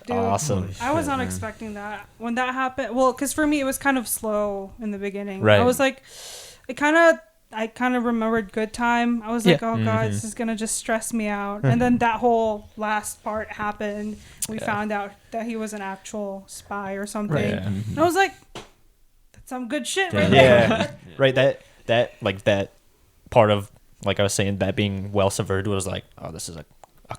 Dude, Awesome. Holy I was shit, not man. expecting that when that happened. Well, because for me it was kind of slow in the beginning. Right. I was like, I kind of remembered Good Time. I was like, oh god, this is gonna just stress me out. And then that whole last part happened. We found out that he was an actual spy or something. Right. And I was like, that's some good shit right there. Yeah. Right. That like that part of, like I was saying, that being well subverted was like, oh, this is a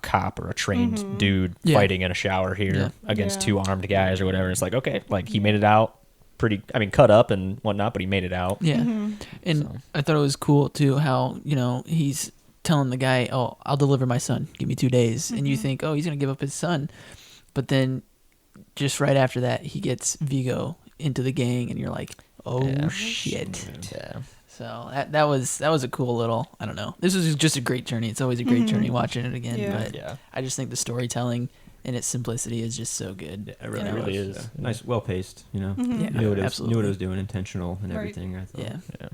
cop or a trained dude fighting in a shower here against Yeah. two armed guys or whatever. It's like, okay, like he made it out pretty, I mean, cut up and whatnot, but he made it out. Yeah. And So. I thought it was cool too how, he's telling the guy, oh, I'll deliver my son. Give me 2 days. And you think, oh, he's going to give up his son. But then just right after that, he gets Vigo into the gang and you're like, oh, Yeah. shit. Yeah. So that was a cool little, I don't know. This was just a great journey. It's always a great journey watching it again. Yeah. But Yeah. I just think the storytelling and its simplicity is just so good. It really, Yeah. really was, is. nice, well paced. Yeah, Knew what it was, absolutely. knew what it was doing, intentional and Right. everything. I thought. Yeah. Yeah.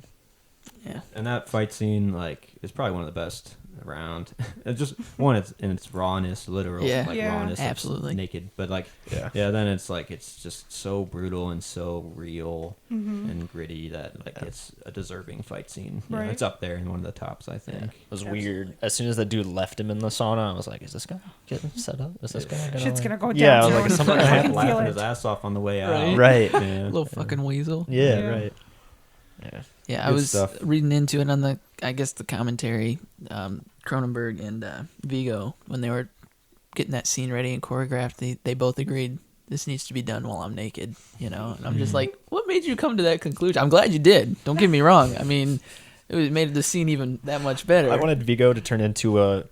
Yeah. And that fight scene, like, is probably one of the best around. It's just one, it's in its rawness, literal, Yeah. like Yeah. rawness, it's Absolutely. naked. But like, Yeah. then it's like it's just so brutal and so real and gritty that like it's a deserving fight scene. You know, Right. it's up there in one of the tops, I think. It was weird. As soon as the dude left him in the sauna, I was like, is this guy getting set up? Is this guy gonna Shit's gonna go down. Yeah, I was soon. like, is someone I gonna can feel laughing it. his ass off on the way out. Right. Yeah. Little fucking weasel. Yeah, Yeah. right. Yeah. Yeah, I Good was stuff. reading into it on the commentary, Cronenberg and Vigo, when they were getting that scene ready and choreographed, they both agreed this needs to be done while I'm naked, And I'm just like, what made you come to that conclusion? I'm glad you did. Don't get me wrong. I mean, made the scene even that much better. I wanted Vigo to turn into a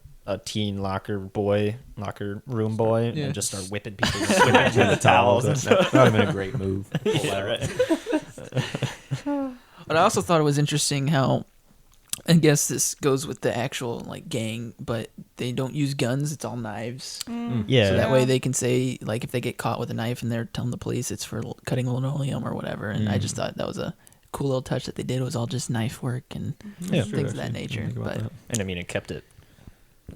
teen locker room boy, Yeah. and just start whipping people with the towels and stuff. That would have been a great move. Yeah, right. But I also thought it was interesting how, I guess this goes with the actual like gang, but they don't use guns. It's all knives. Yeah. So that Yeah. way they can say, like, if they get caught with a knife and they're telling the police it's for cutting linoleum or whatever. And I just thought that was a cool little touch that they did. It was all just knife work and Yeah. things of that nature. Think about But that. And I mean, it kept it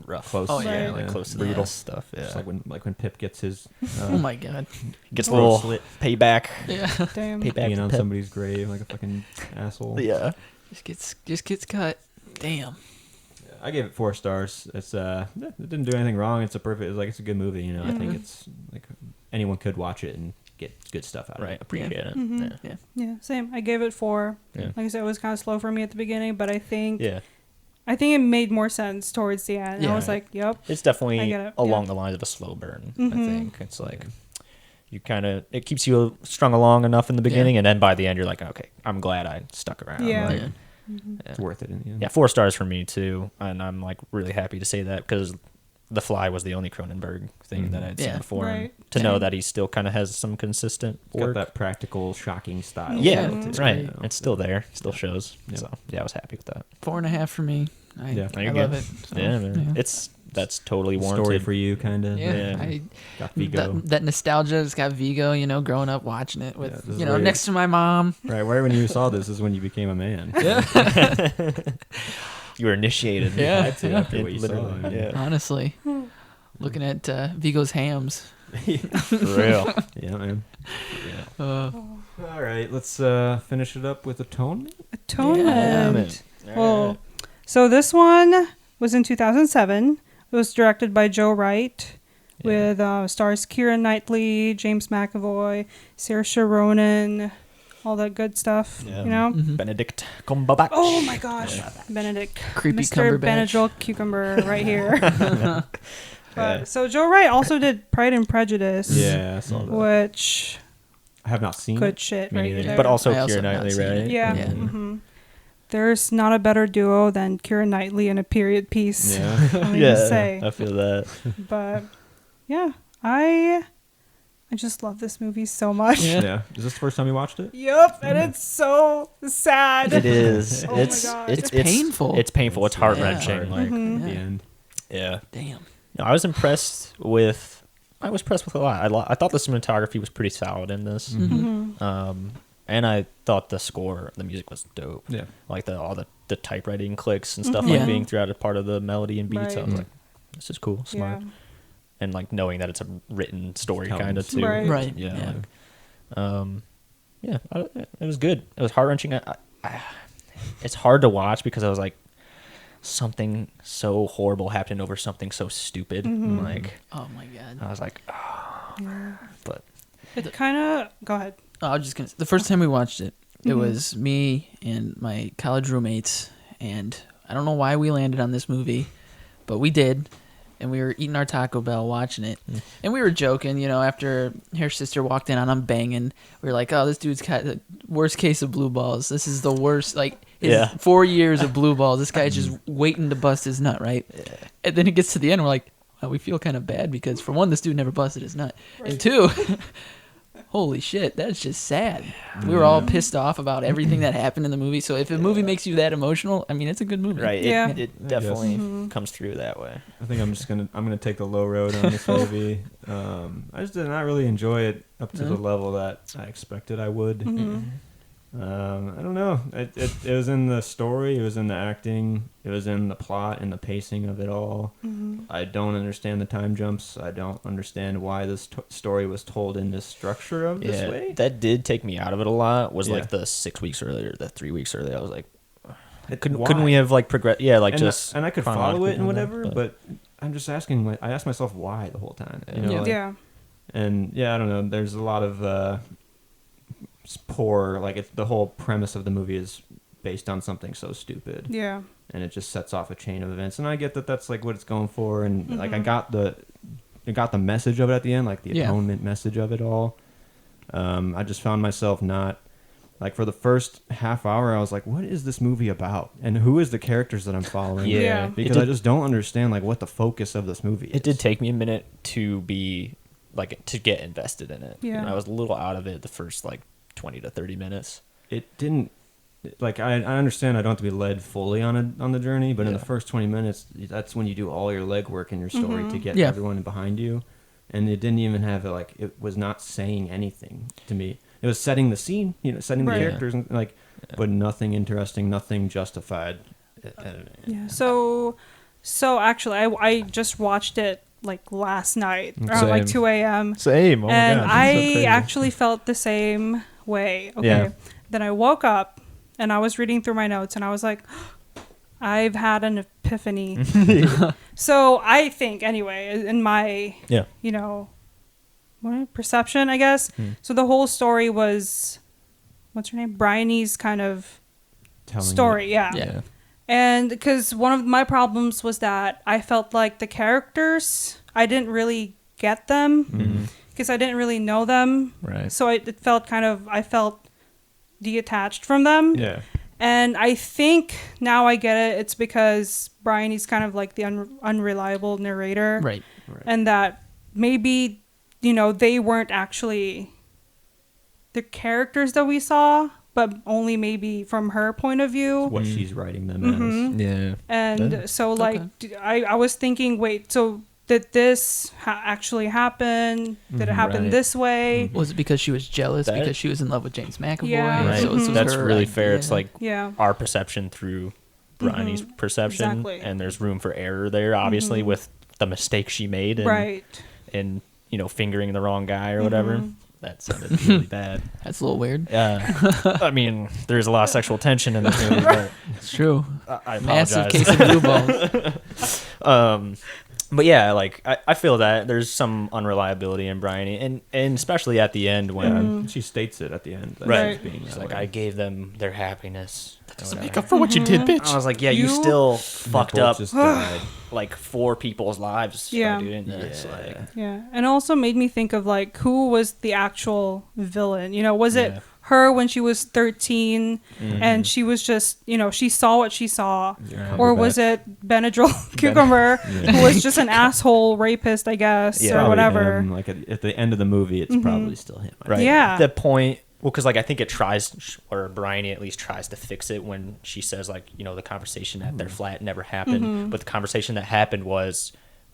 rough. Close. Oh, yeah. like Yeah. close to Brutal the stuff. Yeah. Just like when Pip gets his oh my god, Gets a throat little slit payback. yeah, Damn. Payback hanging for on Pip. somebody's grave like a fucking asshole. Yeah. just gets cut. Damn. I gave it 4 stars. It's it didn't do anything wrong. It's it's a good movie. I think it's like anyone could watch it and get good stuff out of Right. it. Appreciate it. Mhm. Yeah. Yeah. Yeah, same. I gave it 4. Yeah. Like I said, it was kind of slow for me at the beginning, but I think Yeah. it made more sense towards the end. Yeah. I was like, yep. It's I definitely get it, along yeah. the lines of a slow burn. I Mhm. think it's like you it keeps you strung along enough in the beginning, and then by the end you're like, okay, I'm glad I stuck around. Yeah. Like, Yeah. It's worth it in the end. yeah, 4 stars for me too, and I'm like really happy to say that because The Fly was the only Cronenberg thing that I'd seen Yeah. before, and Right. to know Same. that he still kind of has some consistent It's got work. that practical, shocking style. Yeah, to it, it's right. you know. It's still there, still shows. Yeah. So yeah, I was happy with that. 4.5 for me. I Yeah. There you I go. love it. So, Yeah, man. That's totally warranted. Story for you, kind of. Yeah, Yeah. Got Vigo. that nostalgia has got Vigo, growing up watching it Yeah, with, this is where next to my mom. Right, right when you saw this is when you became a man. You were initiated. Yeah. You had to after what you saw. Literally, yeah. Honestly, looking at Vigo's hams. For real. Yeah, man. Uh, All right, let's finish it up with Atonement. Atonement. Yeah, Well, so this one was in 2007. It was directed by Joe Wright, with stars Keira Knightley, James McAvoy, Saoirse Ronan, all that good stuff. Yeah. mhm. Benedict Cumberbatch. Oh my gosh, Benedict, Creepy Mr. Cumberbatch. Benadryl Cucumber right here. Yeah. So Joe Wright also did Pride and Prejudice. Yeah, I saw that. Which I have not seen good it. shit Me right neither. there. But also I also Keira have not Knightley, seen right? it. Yeah. Yeah. hmm There's not a better duo than Keira Knightley in a period piece. Yeah. I mean to say. I feel that. But yeah, I I just love this movie so much. Yeah. Is this the first time you watched it? Yep, and it's so sad. It is. Oh my God. It's painful. It's painful. It's heart-wrenching. Yeah. Like, Mm-hmm. At the end. yeah. Damn. No, I was impressed with a lot. I thought the cinematography was pretty solid in this. And I thought the music was dope. Yeah. Like all the typewriting clicks and stuff Mhm. like Yeah. being throughout a part of the melody and beats. I was Right. like, this is cool, smart. Yeah. And like knowing that it's a written story Telling kind of the too. Right. Right. Yeah. It was good. It was heart-wrenching. It's hard to watch because I was like, something so horrible happened over something so stupid. Mhm. Like, Oh my god. I was like, oh. Yeah. But It kind of. Go ahead. I was just gonna. The first time we watched it, it Mhm. was me and my college roommates, and I don't know why we landed on this movie, but we did, and we were eating our Taco Bell watching it, and we were joking, you know. After her sister walked in on him banging, we were like, "Oh, this dude's got the worst case of blue balls. This is the worst. Like his 4 years of blue balls. This guy's just waiting to bust his nut, right?" And then it gets to the end, we're like, well, we feel kind of bad because for one, this dude never busted his nut, and two. Holy shit, that's just sad. We were all pissed off about everything that happened in the movie. So if a movie makes you that emotional, I mean, it's a good movie. right, Yeah. it definitely Mhm. comes through that way. I think I'm gonna take the low road on this movie. I just did not really enjoy it up to No? the level that I expected I would. Mhm. I don't know. It was in the story. It was in the acting. It was in the plot and the pacing of it all. Mhm. I don't understand the time jumps. I don't understand why this story was told in this structure of this way. That did take me out of it a lot. Was Yeah. like the 6 weeks earlier, the 3 weeks earlier. I was like, Why? couldn't we have like progressed? Yeah, like and just I could follow it and chronologically whatever, done that, but I'm just asking. I asked myself why the whole time. You know, Yeah. like- Yeah. And yeah, I don't know. There's a lot of poor. Like the whole premise of the movie is based on something so stupid. Yeah. And it just sets off a chain of events. And I get that that's like what it's going for, and like I got the message of it at the end, like the atonement message of it all. I just found myself not like for the first half hour I was like, what is this movie about, and who is the characters that I'm following? Yeah. Because I just don't understand like what the focus of this movie is. It did take me a minute to be like to get invested in it. Yeah. And I was a little out of it the first like 20 to 30 minutes. It didn't. Like I understand I don't have to be led fully on the journey, but in the first 20 minutes, that's when you do all your legwork in your story to get everyone behind you, and it didn't even have it was not saying anything to me. It was setting the scene, setting the characters, and but nothing interesting, nothing justified. Yeah. So actually, I just watched it like last night around like 2 a.m. Same. Oh my and God, this is so I crazy. actually felt the same way. Okay. Yeah. Then I woke up and I was reading through my notes and I was like, I've had an epiphany. So I think anyway, in my perception, I guess. So the whole story was, what's her name? Bryony's kind of Telling story. Yeah. Yeah. And because one of my problems was that I felt like the characters, I didn't really get them because I didn't really know them. Right. So it felt I felt detached from them. Yeah. And I think now I get it. It's because Bryony's kind of like the unreliable narrator. Right. And that maybe, they weren't actually the characters that we saw, but only maybe from her point of view. What she's writing them as. Yeah. And so, like, I was thinking, wait, so did this actually happen? Did it happen Right. this way? Was it because she was jealous That- because she was in love with James McAvoy? Yeah. Right. So it was That's her really idea. fair. It's like Yeah. our perception through Bryony's perception, Exactly. and there's room for error there, obviously, with the mistake she made, and, Right. and fingering the wrong guy or whatever. That sounded really bad. That's a little weird. I mean, there's a lot of sexual tension in this movie, but It's true. I apologize. Massive case of blue balls. But yeah, like I feel that there's some unreliability in Bryony, and especially at the end when She states it at the end. that right, she's being it's that like way. I gave them their happiness. Make up for what you did, bitch. I was like, yeah, you You- still And fucked they both up just died. like 4 people's lives Yeah. by doing this. Like, Yeah. And also made me think of, like, who was the actual villain? Was it her when she was 13 and she was just, she saw what she saw. Or was it Benadryl Cucumber who was just an asshole rapist, I guess, or whatever. Him. Like at the end of the movie, it's probably still him. Right. Yeah. The point, well, because like I think it tries, or Bryony at least tries to fix it when she says like, the conversation at their flat never happened, but the conversation that happened was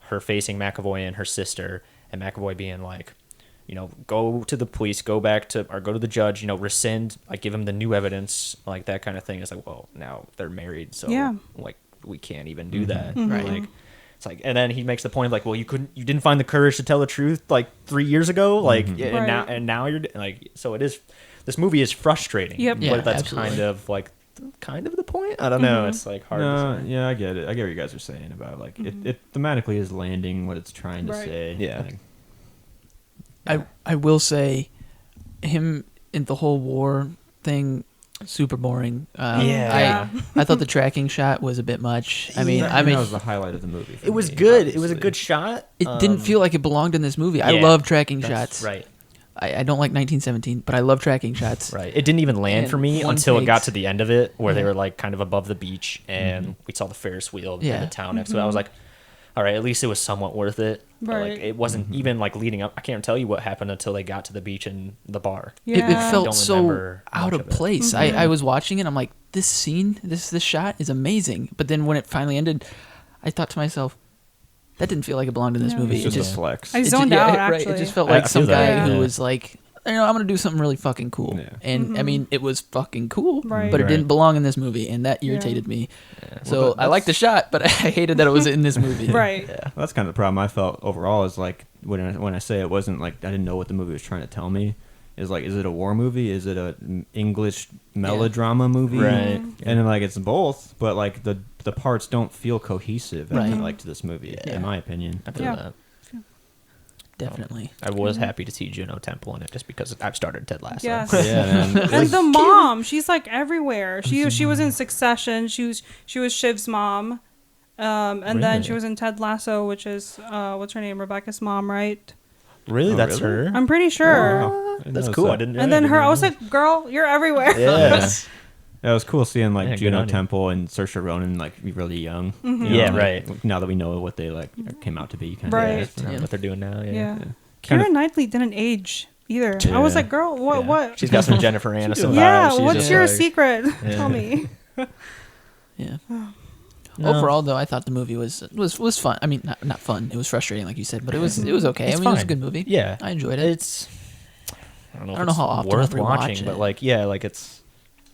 her facing McAvoy and her sister, and McAvoy being like, go to the police, go to the judge, rescind, like give him the new evidence, like that kind of thing. It's like, well, now they're married, so like we can't even do that. Right. Like, it's like, and then he makes the point of like, well, you didn't find the courage to tell the truth like 3 years ago, like, and now you're like, so it is. This movie is frustrating. Yep. But that's kind of the point. I don't know. It's like hard. to say. Yeah, I get it. I get what you guys are saying about like it thematically is landing what it's trying to say. Yeah. I will say, him in the whole war thing, super boring. I thought the tracking shot was a bit much. I mean, that was the highlight of the movie. It was me, good. obviously. It was a good shot. It didn't feel like it belonged in this movie. I love tracking shots. Right. I don't like 1917, but I love tracking shots. Right. It didn't even land And for me one until it got takes- to the end of it, where they were like kind of above the beach, and we saw the Ferris wheel in the town next to it. I was like, all right, at least it was somewhat worth it. But, like, Right. it wasn't even like leading up. I can't tell you what happened until they got to the beach and the bar. It Yeah. felt Don't so remember out much of of it. place. I was watching it. I'm like, this scene, this shot is amazing. But then when it finally ended, I thought to myself, that didn't feel like it belonged in this No. movie. It's It just a flex. I it zoned ju- yeah, out, right. actually. It just felt I like feel some guy that, who yeah. was like, I'm going to do something really fucking cool. Yeah. And I mean, it was fucking cool, Right. but it Right. didn't belong in this movie. And that irritated me. So I liked the shot, but I hated that it was in this movie. Right. Yeah. Well, that's kind of the problem I felt overall. Is like when I say it wasn't like I didn't know what the movie was trying to tell me. Is like, is it a war movie? Is it a English melodrama movie? Right. And then like it's both, but like the parts don't feel cohesive. Right. Like to this movie, Yeah. in my opinion. I feel Yeah. that. Definitely. I was happy to see Juno Temple in it just because I've started Ted Lasso. Yes. Yeah, man. And the mom, she's like everywhere. She was in Succession. She was Shiv's mom, and then she Really? was in Ted Lasso, which is what's her name, Rebecca's mom, right? Really? Oh, That's really? her? I'm pretty sure. Wow. I didn't That's notice cool. that. I didn't know. And then her, I was like, girl, you're everywhere. Yes. Yeah, it was cool seeing like Yeah, good Juno on you. Temple and Saoirse Ronan like be really young. Mm-hmm. you know, Yeah, like, right. Now that we know what they like came out to be, kind Right. of. Yeah, what they're doing now. Yeah. Yeah. Kind Keira of- Knightley didn't age either. I was Yeah. like, girl, what? Yeah. What? She's got some Jennifer Aniston Yeah. vibes. She's What's just your like- secret? Yeah. Tell me. Yeah. No. Overall, though, I thought the movie was fun. I mean, not fun. It was frustrating, like you said, but it was okay. It's I mean, it was a fine. good movie. Yeah. I enjoyed it. It's. I don't know, I don't know if how it's often worth I'll rewatch watching, but it. like, yeah, like it's.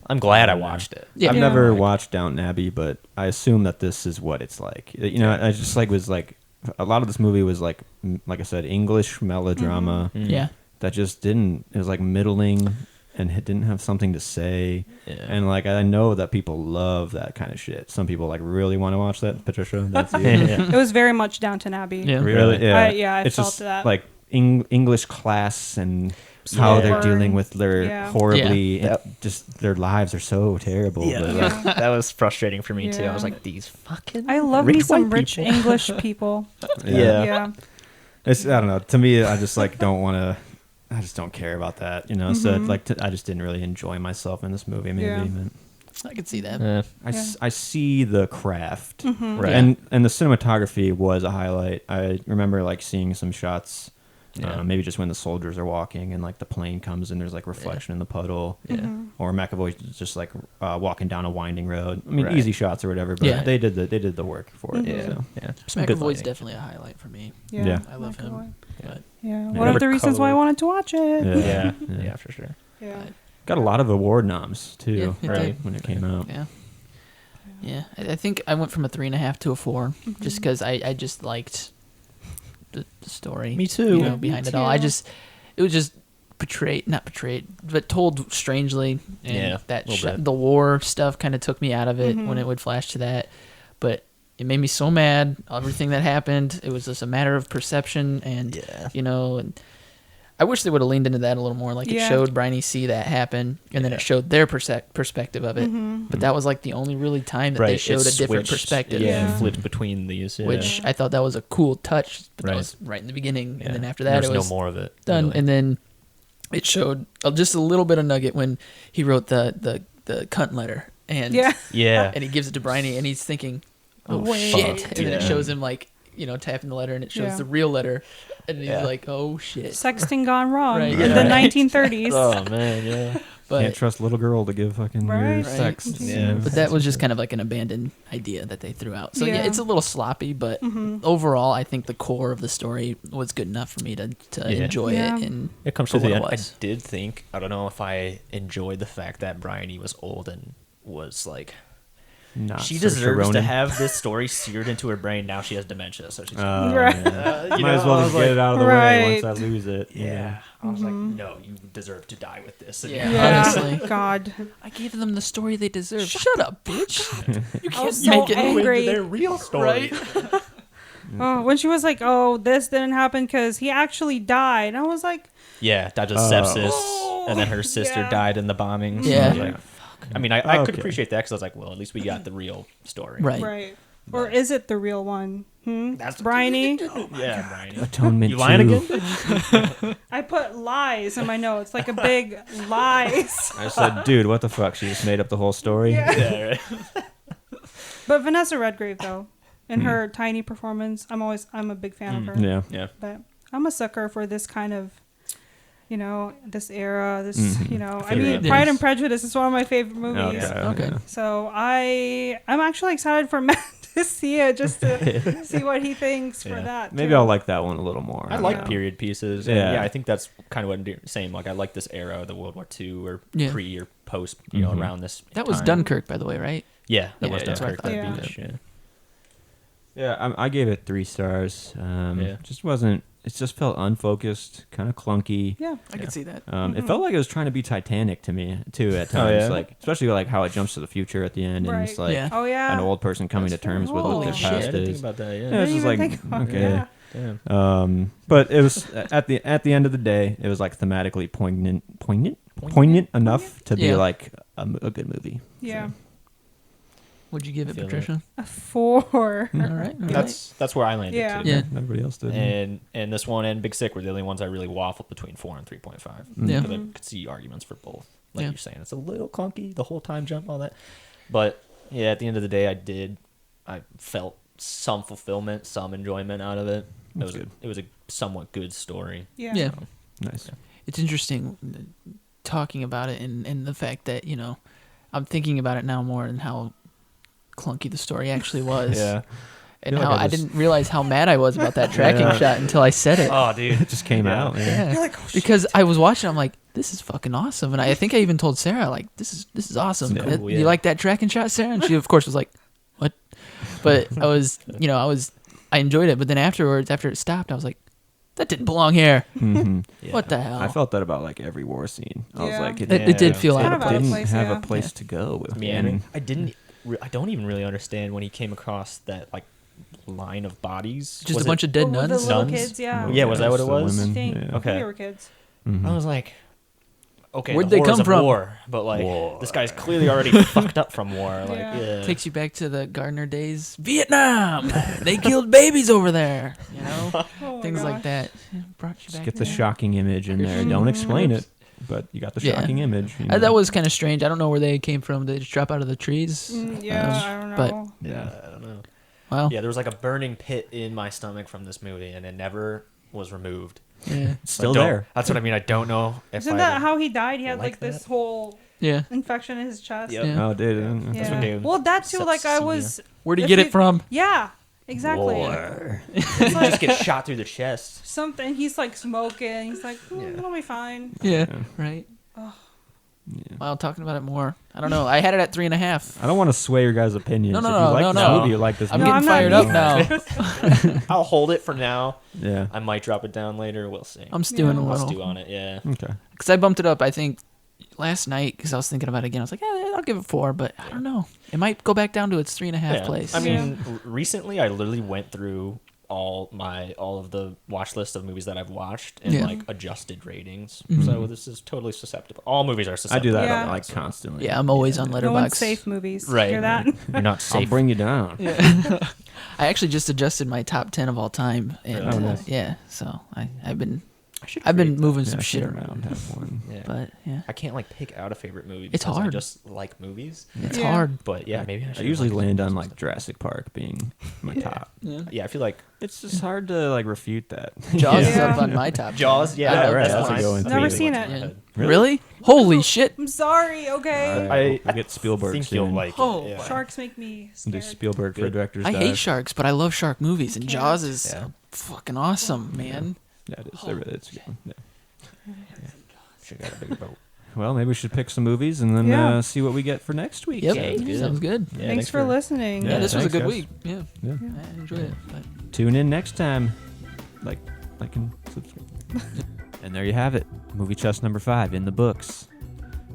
I'm glad I watched it. Yeah. I've Yeah. never Like- watched Downton Abbey, but I assume that this is what it's like. You know, I just like was like a lot of this movie was like I said, English melodrama Mm. Yeah. that just didn't. It was like middling, and it didn't have something to say. Yeah. And like I know that people love that kind of shit. Some people like really want to watch that. Patricia, that's you. Yeah. It was very much Downton Abbey. Yeah. Really? Yeah. I It's felt just that. like English class and how they're Slow dealing burn. with their Yeah. horribly, Yeah. just their lives are so terrible. Yeah. But, Yeah. That was frustrating for me too. I was Yeah. like, these fucking. I love rich me some white rich people. English people. Yeah. Yeah. It's, I don't know. To me, I just like don't want to. I just don't care about that, you know. So like, I just didn't really enjoy myself in this movie. Maybe, Yeah. but I could see that. Yeah. I see the craft, Right. and the cinematography was a highlight. I remember like seeing some shots. Yeah. Maybe just when the soldiers are walking and like the plane comes and there's like reflection in the puddle. Yeah. Or McAvoy's just like walking down a winding road. I mean, Right. easy shots or whatever, but Yeah. they did the work for it. Yeah. So. Yeah. Some good McAvoy's lighting. definitely a highlight for me. Yeah. I love him. McAvoy. But Yeah. One Whatever of the reasons why I color. wanted to watch it. Yeah. Yeah. Yeah. Yeah, for sure. Yeah. Got a lot of award noms too, Yeah, it right? did. When it came out. yeah. Yeah. I think I went from a 3.5 to a 4 just because I just liked the story. Me too. You know, Me behind it all. too. It was just not portrayed, but told strangely. And Yeah, that a little bit. the war stuff kind of took me out of it when it would flash to that. But it made me so mad. Everything that happened, it was just a matter of perception, and Yeah. you know. And I wish they would have leaned into that a little more. Like it Yeah. showed Bryony see that happen, and then Yeah. it showed their perspective of it. But that was like the only really time that they Right. showed it a different switched- perspective. Yeah. Yeah. It flipped between these. Yeah. Which I thought that was a cool touch, but Right. that was right in the beginning, Yeah. and then after that There's it was no more of it. done. really. And then it showed just a little bit of nugget when he wrote the cunt letter, and and he gives it to Bryony, and he's thinking, oh shit, and then it shows him like tapping the letter, and it shows the real letter, and he's like, oh shit, sexting gone wrong Right, in the 1930s. Oh man, yeah. But can't trust little girl to give fucking your sex. Yeah. But that was just kind of like an abandoned idea that they threw out. So it's a little sloppy, but overall, I think the core of the story was good enough for me to enjoy it. And it comes to the end. I did think, I don't know if I enjoyed the fact that Bryony was old and was like, she deserves to have this story seared into her brain. Now she has dementia, so she's might as well just get it out of the way once I lose it. Yeah. I was like, no, you deserve to die with this. Honestly. God. I gave them the story they deserve. Shut up, bitch. You can't make it angry. Their real story. Right? Oh, when she was like, oh, this didn't happen because he actually died. And I was like... Yeah, died of sepsis, and then her sister died in the bombing. Yeah. I was like, fuck. I mean, I could appreciate that because I was like, well, at least we got the real story. Right. Or is it the real one? That's Bryony? Yeah, Bryony. Atonement. You lying again? I put lies in my notes, like a big lies. I said, dude, what the fuck? She just made up the whole story? Yeah, right. But Vanessa Redgrave, though, in her tiny performance, I'm a big fan of her. Yeah. But I'm a sucker for this kind of, this era, I mean, Pride and Prejudice is one of my favorite movies. Okay. So I'm actually excited for Matt to see it, just to see what he thinks for that. Maybe I'll like that one a little more. I like period pieces. Yeah, I think that's kind of what I'm saying. Like, I like this era, the World War II or pre or post, around this. That was Dunkirk, by the way, right? Yeah, that was Dunkirk. Yeah, I gave it 3 stars. Just wasn't. It just felt unfocused, kind of clunky. Yeah, I could see that. It felt like it was trying to be Titanic to me too at times. Like, especially like how it jumps to the future at the end, and it's like an old person coming to terms with what their past is. Think about that. It's just like okay. Damn. But it was at the end of the day, it was like thematically poignant enough to be like a good movie. Yeah. So. What'd you give it, Patricia? A 4. All right. That's where I landed too. Yeah. Everybody else did. And this one and Big Sick were the only ones I really waffled between 4 and 3.5. Yeah. Because I could see arguments for both. Like you're saying, it's a little clunky, the whole time jump, all that. But yeah, at the end of the day, I felt some fulfillment, some enjoyment out of it. It was a somewhat good story. Yeah. So, nice. It's interesting talking about it and the fact that, I'm thinking about it now more and how clunky the story actually was. And how I didn't realize how mad I was about that tracking shot until I said it. Oh, dude. It just came out. Yeah. You're like, oh, shit. Because I was watching, I'm like, this is fucking awesome. And I think I even told Sarah, like, this is awesome. Cool, You like that tracking shot, Sarah? And she, of course, was like, what? But I was, I enjoyed it. But then afterwards, after it stopped, I was like, that didn't belong here. What the hell? I felt that about like every war scene. I was like, it did feel out out of of place. place. Didn't have a place to go with meandering. I don't even really understand when he came across that like line of bodies. Just a bunch of dead The nuns. little kids, yeah. Yeah, was that what it was? I think. Yeah. Okay. They were kids. I was like, okay, Where'd the they come horrors of from? War, but like this guy's clearly already fucked up from war. Like, Takes you back to the Gardner days. Vietnam. They killed babies over there. Things like that. Brought you Just back get the there. shocking image in there. Don't explain it, but you got the shocking image. That was kind of strange. I don't know where they came from. Did they just drop out of the trees? I don't know. But I don't know. Wow. Yeah, there was like a burning pit in my stomach from this movie, and it never was removed. Yeah. It's still there. That's what I mean. I don't know if Isn't that how he died? He had like that. this whole Yeah. infection in his chest. Yep. Yeah. Oh, dude. Yeah. what they- Well, that too. Like I was. Where'd he if get you- it from? Yeah. Exactly. War. It's You like just get shot through the chest. something. He's like smoking. He's like, it'll be fine. Yeah. Right. While talking about it more, I don't know. I had it at 3.5. I don't want to sway your guys' opinions. No, If you like this no. movie, you like this I'm movie. getting I'm not fired up now. I'll hold it for now. Yeah. I might drop it down later. We'll see. I'm stewing a I'll little. stew on it. Yeah. Okay. Because I bumped it up, I think, last night because I was thinking about it again. I was like, I'll give it 4, but I don't know. It might go back down to its 3.5 place. I mean, recently I literally went through all of the watch list of movies that I've watched and like adjusted ratings. So this is totally susceptible. All movies are I susceptible. do that Yeah. like constantly. yeah, I'm always on No one's Letterboxd. safe movies. Right. Hear that? You're not I'll safe. bring you down. I actually just adjusted my top 10 of all time, and Really? yeah, so I've been I've been moving Yeah, some I shit think I around. have one. Yeah. But yeah, I can't like pick out a favorite movie. It's because I hard. just like movies. it's Yeah. hard. But yeah, maybe I I should. usually like land some on like stuff. Jurassic Park being my top. Yeah. Yeah, I feel like It's just hard to like refute that. Jaws is Yeah. up on my top. Jaws. Yeah, Yeah, right, That's that's a nice. good one, That's too. Never the seen one it. in my Yeah. head. Really? Holy shit! I'm sorry. Okay. We'll get Spielberg think you'll soon. like Oh, it. Yeah. Sharks make me Do scared. Spielberg for a director's I dive. hate sharks, but I love shark movies, and Okay. Jaws is Yeah. fucking awesome, man. Yeah, it is. It's a good one. Yeah. Should got a bigger boat. Well, maybe we should pick some movies and then Yeah. see what we get for next week. Yep, Sounds good. sounds good. Yeah, Thanks for listening. Yeah, Yeah, this was a thanks, good guys. week. Yeah, Yeah. I enjoyed it. But Tune in next time. Like and subscribe. And there you have it. Movie Chest number 5 in the books.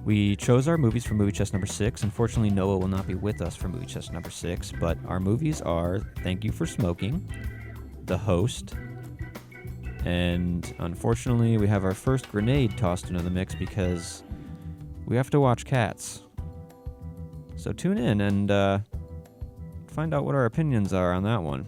We chose our movies for Movie Chest number 6. Unfortunately, Noah will not be with us for Movie Chest number 6, but our movies are Thank You for Smoking, The Host, and unfortunately, we have our first grenade tossed into the mix because we have to watch Cats. So tune in and find out what our opinions are on that one.